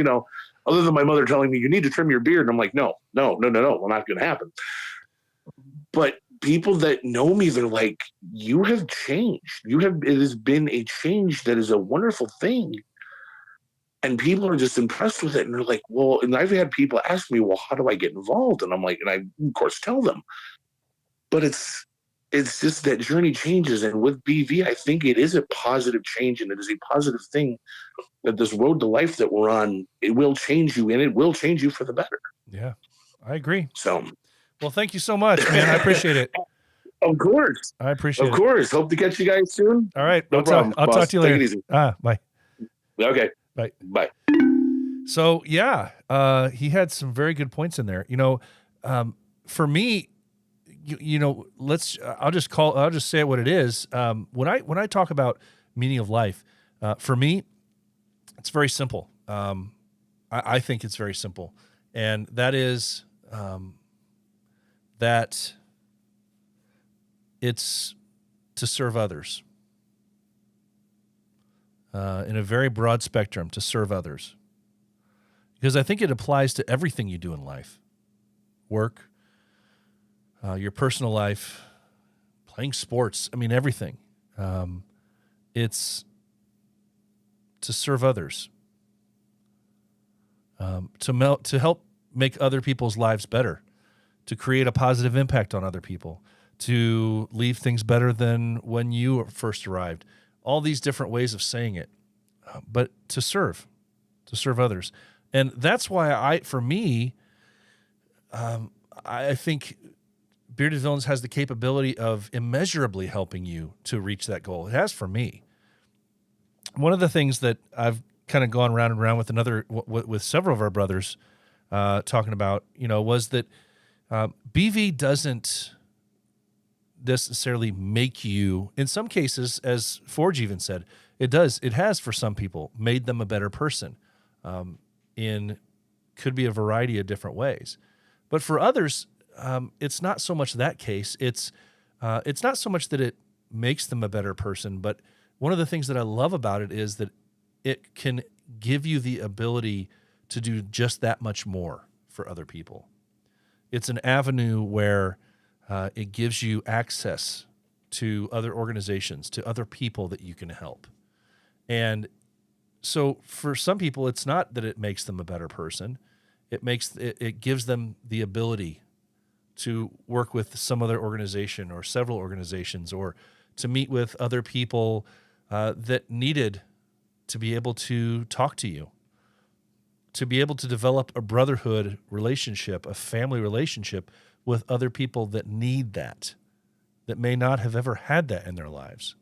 S4: other than my mother telling me you need to trim your beard. And I'm like, no, well, not going to happen. But people that know me, they're like, you have changed. It has been a change that is a wonderful thing. And people are just impressed with it. And they're like, well, and I've had people ask me, well, how do I get involved? And I'm like, and I, of course, tell them. But it's just that journey changes. And with BV, I think it is a positive change. And it is a positive thing that this road to life that we're on, it will change you. And it will change you for the better.
S3: Yeah, I agree.
S4: So,
S3: well, thank you so much, man. I appreciate it.
S4: Of course.
S3: I appreciate it.
S4: Of course. Hope to catch you guys soon.
S3: All right.
S4: No problem.
S3: I'll talk to you later.
S4: Take it easy.
S3: Bye.
S4: Okay.
S3: Bye. So yeah, he had some very good points in there. For me, I'll just say it what it is. When I talk about meaning of life, for me, it's very simple. I think it's very simple, and that is that it's to serve others. In a very broad spectrum, to serve others. Because I think it applies to everything you do in life. Work, your personal life, playing sports, everything. It's to serve others. To help make other people's lives better. To create a positive impact on other people. To leave things better than when you first arrived. All these different ways of saying it, but to serve others. And that's why for me, I think Bearded Villains has the capability of immeasurably helping you to reach that goal. It has for me. One of the things that I've kind of gone round and round with several of our brothers talking about, was that BV doesn't necessarily make you, in some cases, as Forge even said, it has for some people made them a better person could be a variety of different ways. But for others, it's not so much that case. It's not so much that it makes them a better person, but one of the things that I love about it is that it can give you the ability to do just that much more for other people. It's an avenue where it gives you access to other organizations, to other people that you can help. And so for some people, it's not that it makes them a better person. It gives them the ability to work with some other organization or several organizations, or to meet with other people that needed to be able to talk to you, to be able to develop a brotherhood relationship, a family relationship with other people that need that may not have ever had that in their lives.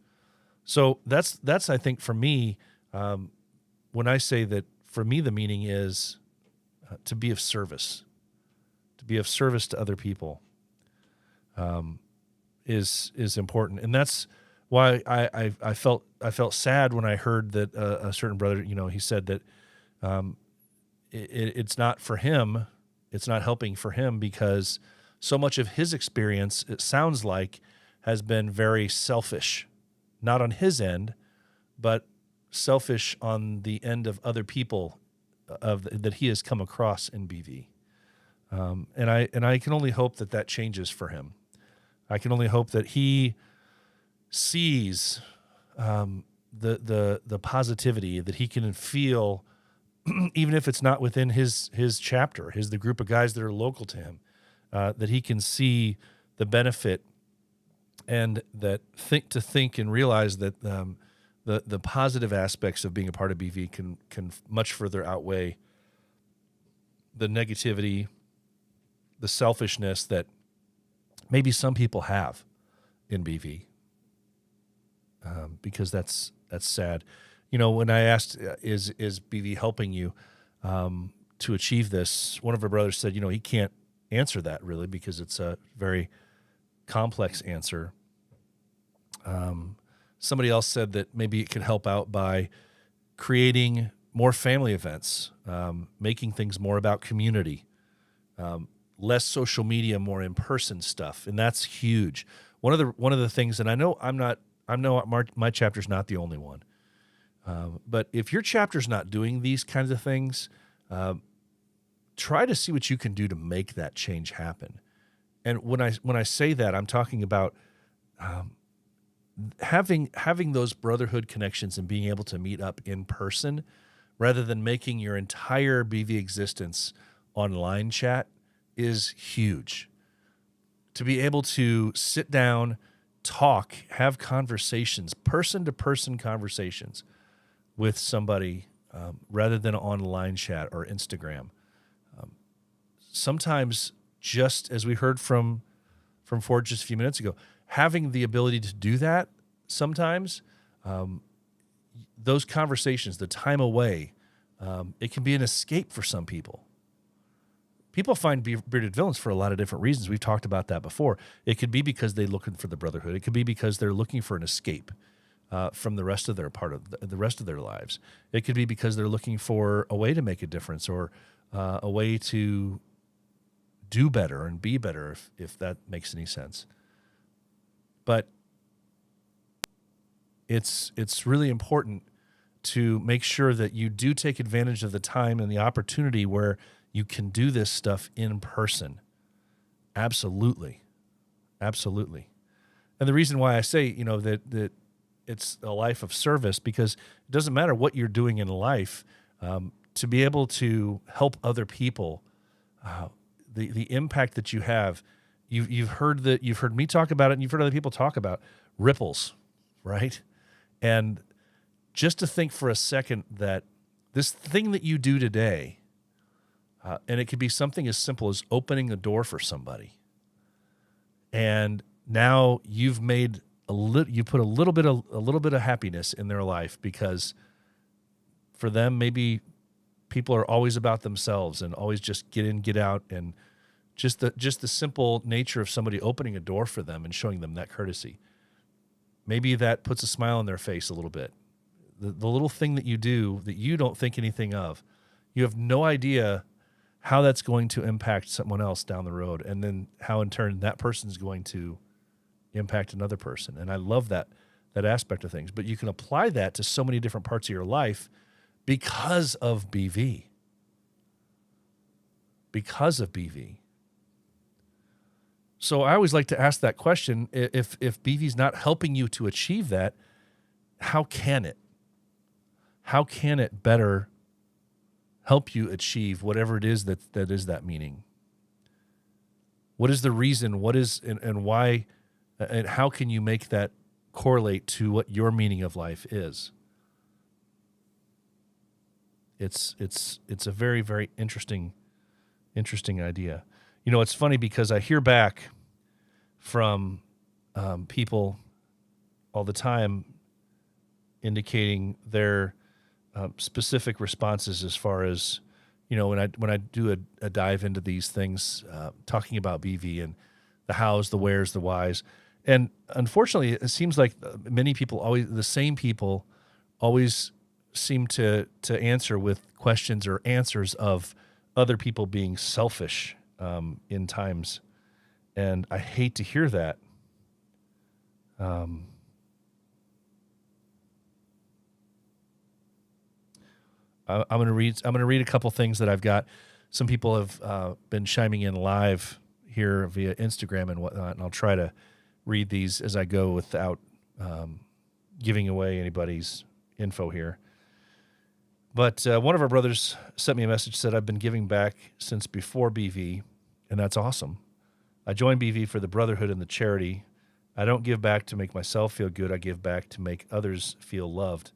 S3: So that's I think for me, when I say that, for me the meaning is to be of service, to other people, is important, and that's why I felt sad when I heard that a certain brother, he said that it's not for him, it's not helping for him because so much of his experience, it sounds like, has been very selfish, not on his end, but selfish on the end of other people that he has come across in BV. And I can only hope that changes for him. I can only hope that he sees the positivity that he can feel, even if it's not within his chapter, the group of guys that are local to him, that he can see the benefit, and that think and realize that the positive aspects of being a part of BV can much further outweigh the negativity, the selfishness that maybe some people have in BV, because that's sad. When I asked, is BV helping you to achieve this, one of our brothers said, he can't answer that really because it's a very complex answer. Somebody else said that maybe it could help out by creating more family events, making things more about community, less social media, more in-person stuff, and that's huge. One of the things, and I know my chapter's not the only one, but if your chapter's not doing these kinds of things, try to see what you can do to make that change happen. And when I say that, I'm talking about having those brotherhood connections and being able to meet up in person, rather than making your entire BV existence online chat, is huge. To be able to sit down, talk, have conversations, person-to-person conversations with somebody, rather than online chat or Instagram. Sometimes, just as we heard from Ford just a few minutes ago, having the ability to do that sometimes, those conversations, the time away, it can be an escape for some people. People find Bearded Villains for a lot of different reasons. We've talked about that before. It could be because they're looking for the brotherhood. It could be because they're looking for an escape from the rest of their the rest of their lives. It could be because they're looking for a way to make a difference, or a way to do better and be better, if that makes any sense. But it's really important to make sure that you do take advantage of the time and the opportunity where you can do this stuff in person. Absolutely. Absolutely. And the reason why I say, that it's a life of service, because it doesn't matter what you're doing in life, to be able to help other people, the impact that you have, you've heard me talk about it, and you've heard other people talk about ripples, right? And just to think for a second that this thing that you do today And it could be something as simple as opening a door for somebody. And now you've made you put a little bit of happiness in their life, because for them, maybe people are always about themselves and always just get in, get out, and just the simple nature of somebody opening a door for them and showing them that courtesy. Maybe that puts a smile on their face a little bit. The little thing that you do that you don't think anything of, you have no idea how that's going to impact someone else down the road, and then how in turn that person is going to impact another person. And I love that aspect of things. But you can apply that to so many different parts of your life because of BV. Because of BV. So I always like to ask that question: if BV is not helping you to achieve that, how can it? How can it better help you achieve whatever it is that is that meaning? What is the reason? What is and why? And how can you make that correlate to what your meaning of life is? It's a very, very interesting idea. You know, it's funny because I hear back from people all the time indicating their specific responses as far as, you know, when I do a dive into these things, talking about BV and the hows, the wheres, the whys. And unfortunately, it seems like many people the same people always seem to answer with questions or answers of other people being selfish in times. And I hate to hear that. I'm going to read a couple things that I've got. Some people have been chiming in live here via Instagram and whatnot, and I'll try to read these as I go without giving away anybody's info here. But one of our brothers sent me a message, said, I've been giving back since before BV, and that's awesome. I joined BV for the brotherhood and the charity. I don't give back to make myself feel good. I give back to make others feel loved.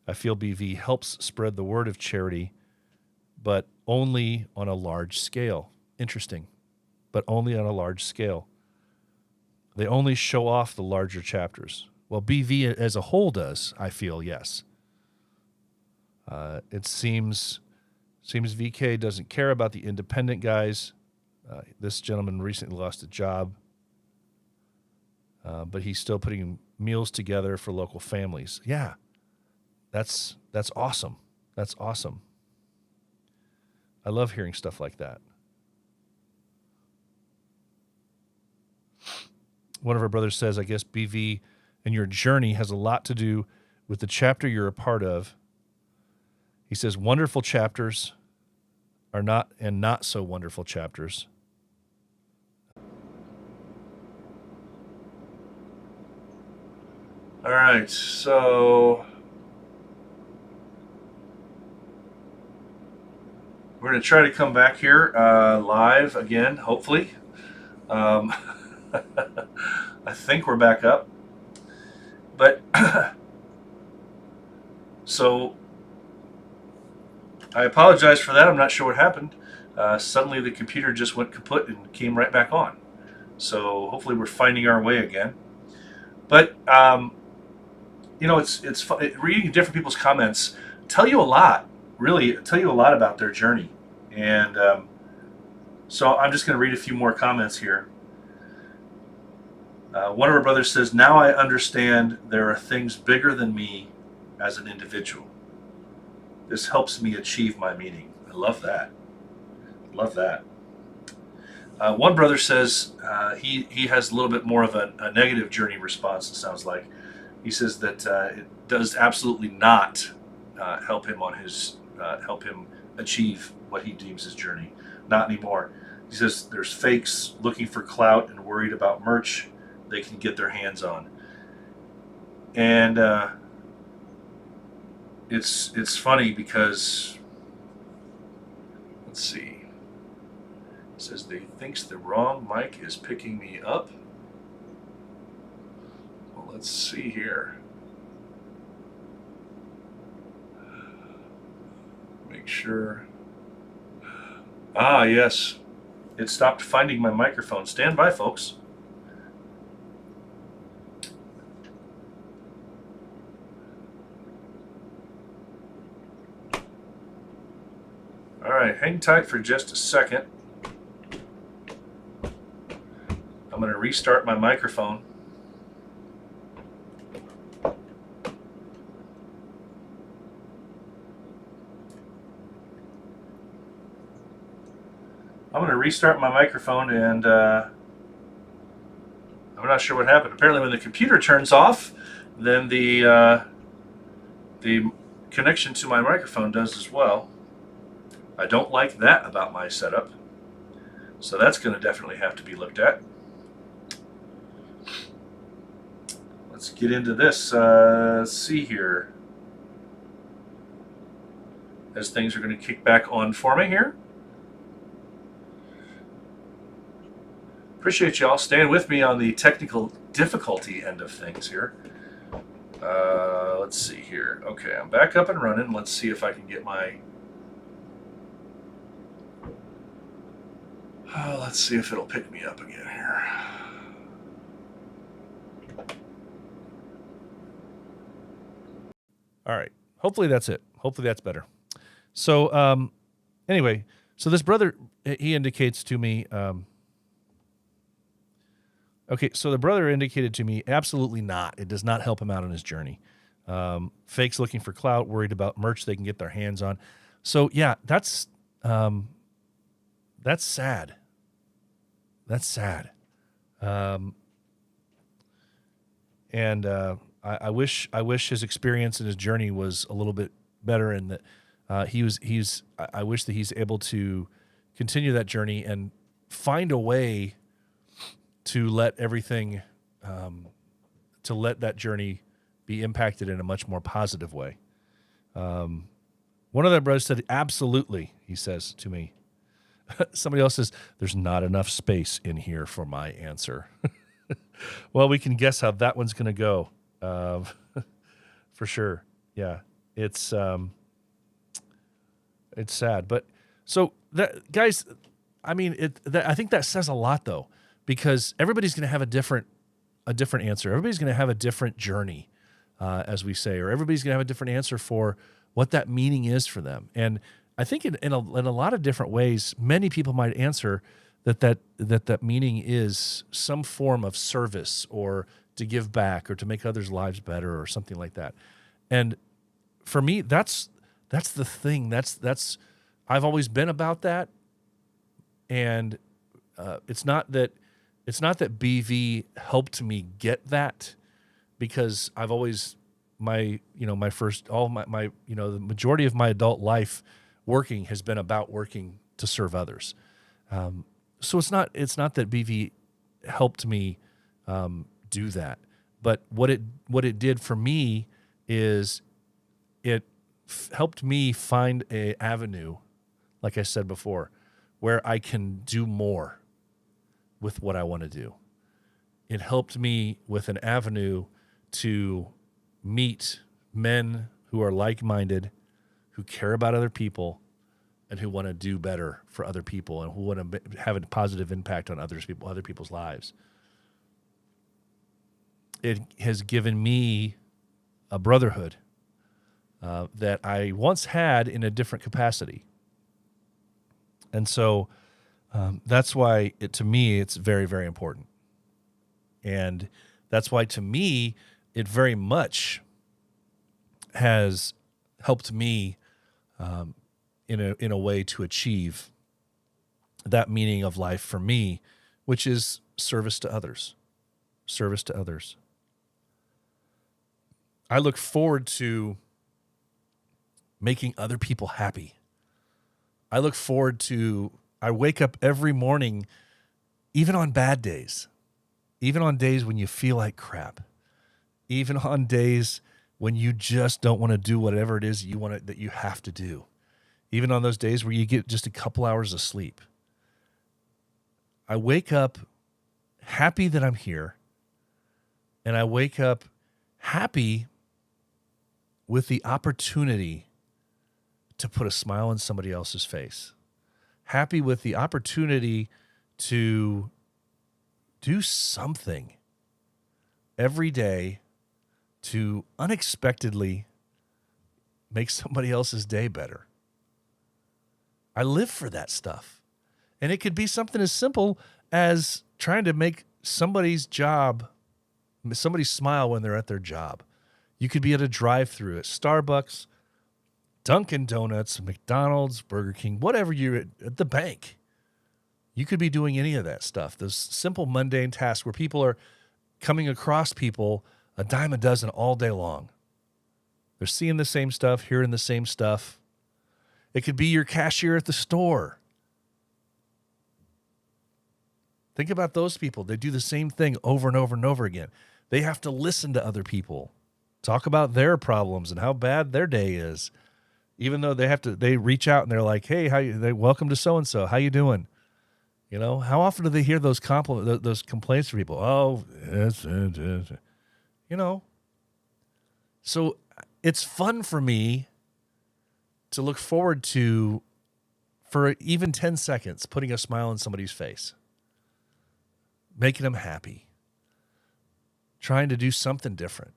S3: I feel BV helps spread the word of charity, but only on a large scale. Interesting, but only on a large scale. They only show off the larger chapters. Well, BV as a whole does, I feel, yes. It seems VK doesn't care about the independent guys. This gentleman recently lost a job, but he's still putting meals together for local families. Yeah, that's awesome. That's awesome. I love hearing stuff like that. One of our brothers says, I guess BV and your journey has a lot to do with the chapter you're a part of. He says, wonderful chapters are not so wonderful chapters. All right, so we're going to try to come back here live again, hopefully. I think we're back up. But so I apologize for that. I'm not sure what happened. Suddenly the computer just went kaput and came right back on. So hopefully we're finding our way again. But you know, it's fun. Reading different people's comments tell you a lot. Really, tell you a lot about their journey. And so I'm just going to read a few more comments here. One of our brothers says, now I understand there are things bigger than me as an individual. This helps me achieve my meaning. I love that. Love that. One brother says he has a little bit more of a negative journey response, it sounds like. He says that it does absolutely not help him achieve what he deems his journey. Not anymore. He says there's fakes looking for clout and worried about merch they can get their hands on. And it's funny because, let's see. It says they thinks the wrong mic is picking me up. Well, let's see here. Make sure. Ah, yes. It stopped finding my microphone. Stand by, folks. All right, hang tight for just a second. I'm going to restart my microphone. I'm going to restart my microphone, and I'm not sure what happened. Apparently, when the computer turns off, then the connection to my microphone does as well. I don't like that about my setup, so that's going to definitely have to be looked at. Let's get into this. Let's see here. As things are going to kick back on for me here. Appreciate y'all staying with me on the technical difficulty end of things here. Let's see here. Okay, I'm back up and running. Let's see if I can get my... let's see if it'll pick me up again here. All right. Hopefully that's it. Hopefully that's better. So anyway, so this brother, he indicates to me... okay, so the brother indicated to me, absolutely not. It does not help him out on his journey. Fakes looking for clout, worried about merch they can get their hands on. So yeah, that's sad. That's sad. And I wish his experience and his journey was a little bit better, and that I wish that he's able to continue that journey and find a way to let everything, to let that journey be impacted in a much more positive way. One of their brothers said, absolutely, he says to me. Somebody else says, there's not enough space in here for my answer. Well, we can guess how that one's going to go, for sure. Yeah, it's sad. But so, that, guys, I mean, I think that says a lot, though. Because everybody's going to have a different answer. Everybody's going to have a different journey, as we say, or everybody's going to have a different answer for what that meaning is for them. And I think in a lot of different ways, many people might answer that meaning is some form of service, or to give back, or to make others' lives better, or something like that. And for me, that's the thing. That's I've always been about that. And it's not that BV helped me get that, because I've always the majority of my adult life working has been about working to serve others. So it's not that BV helped me do that, but what it did for me is it helped me find an avenue, like I said before, where I can do more with what I want to do. It helped me with an avenue to meet men who are like-minded, who care about other people, and who want to do better for other people, and who want to have a positive impact on other people's lives. It has given me a brotherhood that I once had in a different capacity. And so that's why, to me, it's very, very important. And that's why, to me, it very much has helped me in a way to achieve that meaning of life for me, which is service to others. Service to others. I look forward to making other people happy. I wake up every morning, even on bad days, even on days when you feel like crap, even on days when you just don't want to do whatever it is that you have to do, even on those days where you get just a couple hours of sleep. I wake up happy that I'm here, and I wake up happy with the opportunity to put a smile on somebody else's face. happy with the opportunity to do something every day to unexpectedly make somebody else's day better. I live for that stuff. And it could be something as simple as trying to make somebody's smile when they're at their job. You could be at a drive-thru at Starbucks, Dunkin' Donuts, McDonald's, Burger King, whatever you're at the bank. You could be doing any of that stuff. Those simple mundane tasks where people are coming across people a dime a dozen all day long. They're seeing the same stuff, hearing the same stuff. It could be your cashier at the store. Think about those people. They do the same thing over and over and over again. They have to listen to other people, talk about their problems and how bad their day is. Even though they reach out and they're like, "Hey, welcome to so-and-so. How you doing?" You know, how often do they hear those complaints from people? Oh, you know. So it's fun for me to look forward to, for even 10 seconds, putting a smile on somebody's face, making them happy, trying to do something different.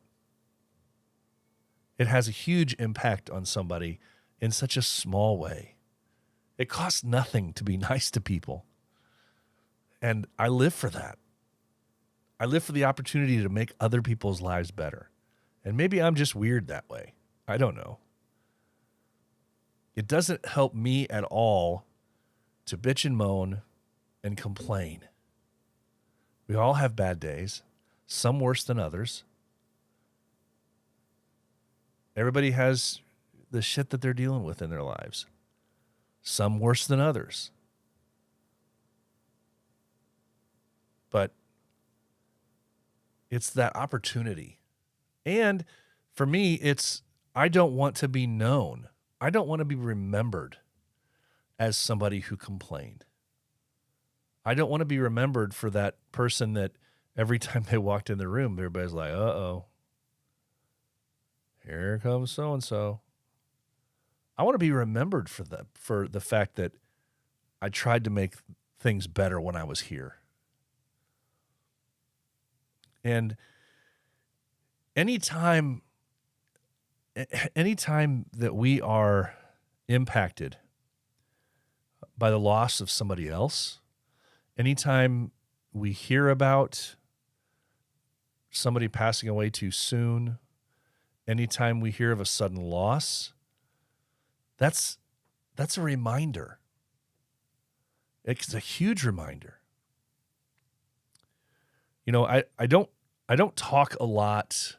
S3: It has a huge impact on somebody in such a small way. It costs nothing to be nice to people. And I live for that. I live for the opportunity to make other people's lives better. And maybe I'm just weird that way. I don't know. It doesn't help me at all to bitch and moan and complain. We all have bad days, some worse than others. Everybody has the shit that they're dealing with in their lives, some worse than others. But it's that opportunity. And for me, I don't want to be known. I don't want to be remembered as somebody who complained. I don't want to be remembered for that person that every time they walked in the room, everybody's like, uh-oh, here comes so-and-so. I want to be remembered for the fact that I tried to make things better when I was here. And anytime that we are impacted by the loss of somebody else, anytime we hear about somebody passing away too soon, anytime we hear of a sudden loss, that's a reminder. It's a huge reminder. You know, I don't talk a lot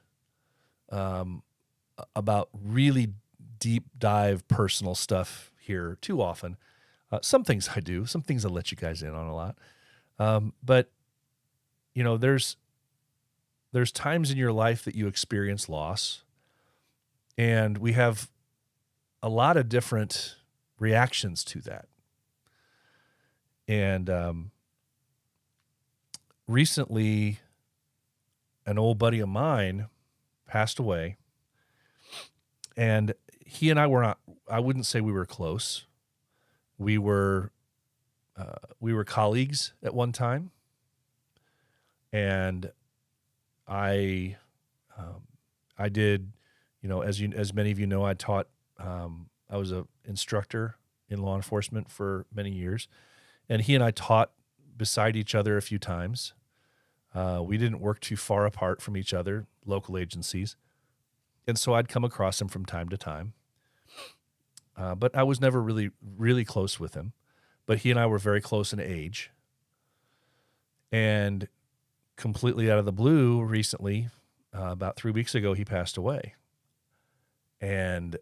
S3: about really deep dive personal stuff here too often. Some things I do, some things I let you guys in on a lot. But you know, there's times in your life that you experience loss, and we have a lot of different reactions to that. And recently, an old buddy of mine passed away, and he and I were not, I wouldn't say we were close. We were colleagues at one time, and I did, you know, as many of you know, I taught, I was an instructor in law enforcement for many years, and he and I taught beside each other a few times. We didn't work too far apart from each other, local agencies. And so I'd come across him from time to time. But I was never really, really close with him. But he and I were very close in age. And completely out of the blue, recently, about 3 weeks ago, he passed away. And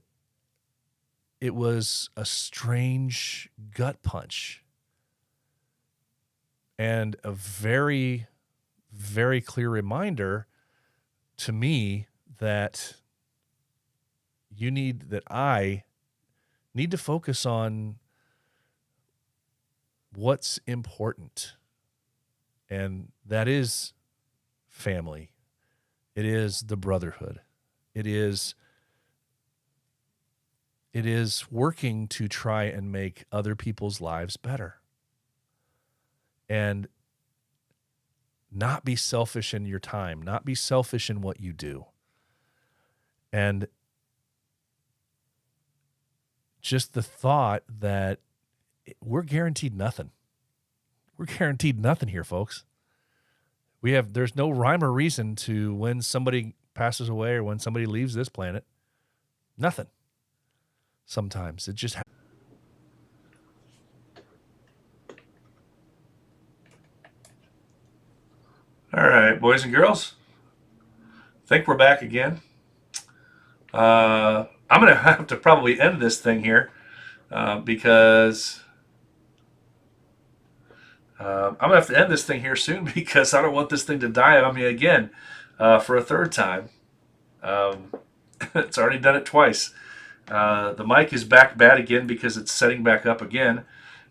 S3: it was a strange gut punch. And a very, very clear reminder to me that I need to focus on what's important. And that is family. It is the brotherhood. It is It is working to try and make other people's lives better. And not be selfish in your time, not be selfish in what you do. And just the thought that we're guaranteed nothing. We're guaranteed nothing here, folks. There's no rhyme or reason to when somebody passes away or when somebody leaves this planet. Nothing. Sometimes it just happens. All right, boys and girls. I think we're back again. I'm going to have to probably end this thing here because I'm going to have to end this thing here soon because I don't want this thing to die on me again for a third time. It's already done it twice. The mic is back bad again because it's setting back up again,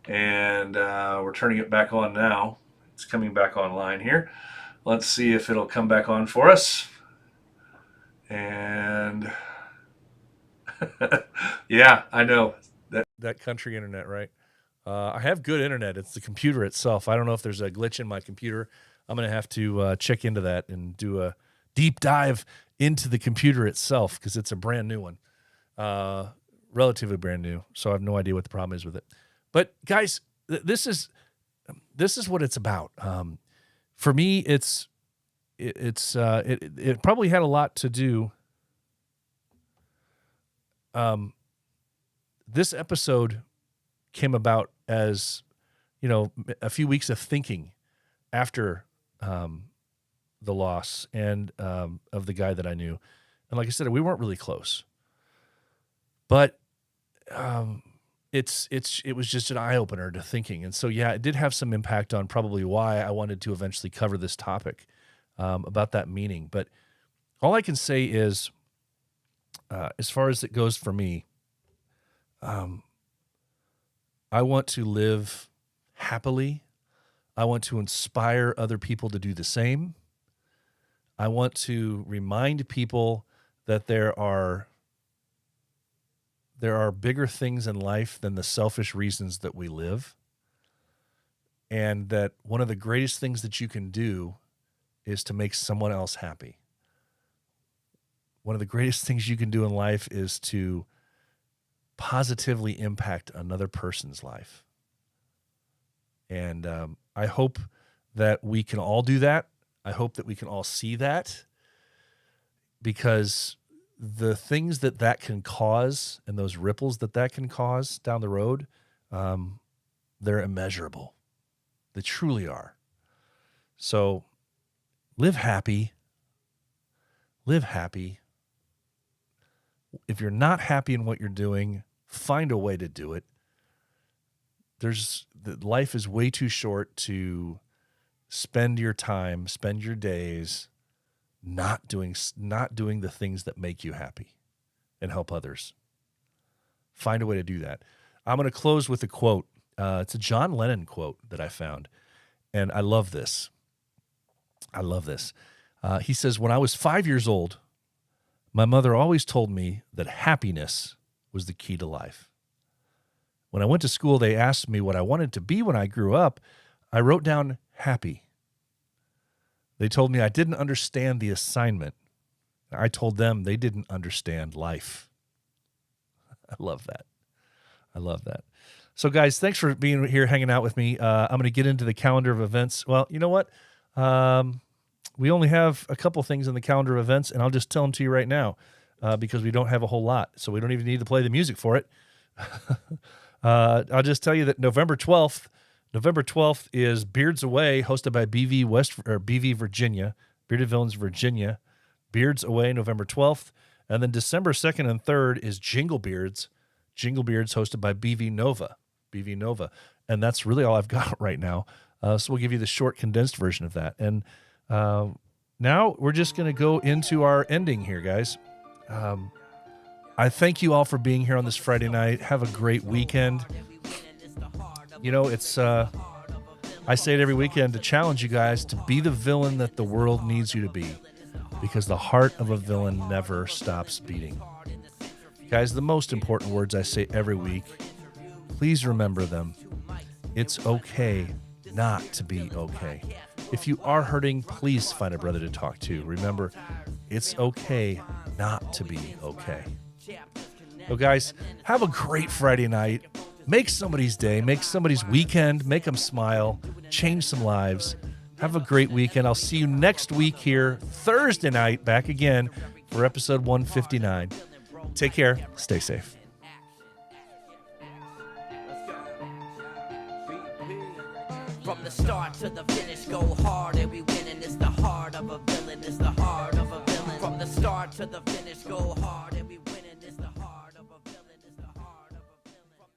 S3: and we're turning it back on now. It's coming back online here. Let's see if it'll come back on for us. And yeah, I know that country internet, right? I have good internet. It's the computer itself. I don't know if there's a glitch in my computer. I'm going to have to check into that and do a deep dive into the computer itself because it's a brand new one, relatively brand new. So I have no idea what the problem is with it. But guys, this is what it's about. For me, it probably had a lot to do. This episode came about as, a few weeks of thinking after the loss and of the guy that I knew. And like I said, we weren't really close. But it was just an eye-opener to thinking. And so, yeah, it did have some impact on probably why I wanted to eventually cover this topic about that meaning. But all I can say is, as far as it goes for me, I want to live happily. I want to inspire other people to do the same. I want to remind people that there are bigger things in life than the selfish reasons that we live. And that one of the greatest things that you can do is to make someone else happy. One of the greatest things you can do in life is to positively impact another person's life. And I hope that we can all do that. I hope that we can all see that, because the things that can cause and those ripples that can cause down the road, they're immeasurable. They truly are. So live happy. Live happy. If you're not happy in what you're doing, find a way to do it. Life is way too short to spend your time, spend your days not doing the things that make you happy and help others. Find a way to do that. I'm going to close with a quote. It's a John Lennon quote that I found, and I love this. He says, "When I was 5 years old, my mother always told me that happiness was the key to life. When I went to school, they asked me what I wanted to be when I grew up. I wrote down happy. They told me I didn't understand the assignment. I told them they didn't understand life." I love that. So, guys, thanks for being here, hanging out with me. I'm going to get into the calendar of events. Well, you know what? We only have a couple things in the calendar of events, and I'll just tell them to you right now because we don't have a whole lot, so we don't even need to play the music for it. I'll just tell you that November 12th is Beards Away, hosted by BV Virginia, Bearded Villains Virginia. Beards Away, November 12th. And then December 2nd and 3rd is Jingle Beards, hosted by BV Nova. And that's really all I've got right now. So we'll give you the short, condensed version of that. And now we're just going to go into our ending here, guys. I thank you all for being here on this Friday night. Have a great weekend. It's I say it every weekend to challenge you guys to be the villain that the world needs you to be, because the heart of a villain never stops beating. Guys, the most important words I say every week, please remember them. It's okay not to be okay. If you are hurting, please find a brother to talk to. Remember, it's okay not to be okay. So guys, have a great Friday night. Make somebody's day, make somebody's weekend, make them smile, change some lives. Have a great weekend. I'll see you next week here, Thursday night, back again for episode 159. Take care. Stay safe.
S2: From the start to the finish, go hard and we win, and it's the heart of a villain. It's the heart of a villain. From the start to the finish, go hard.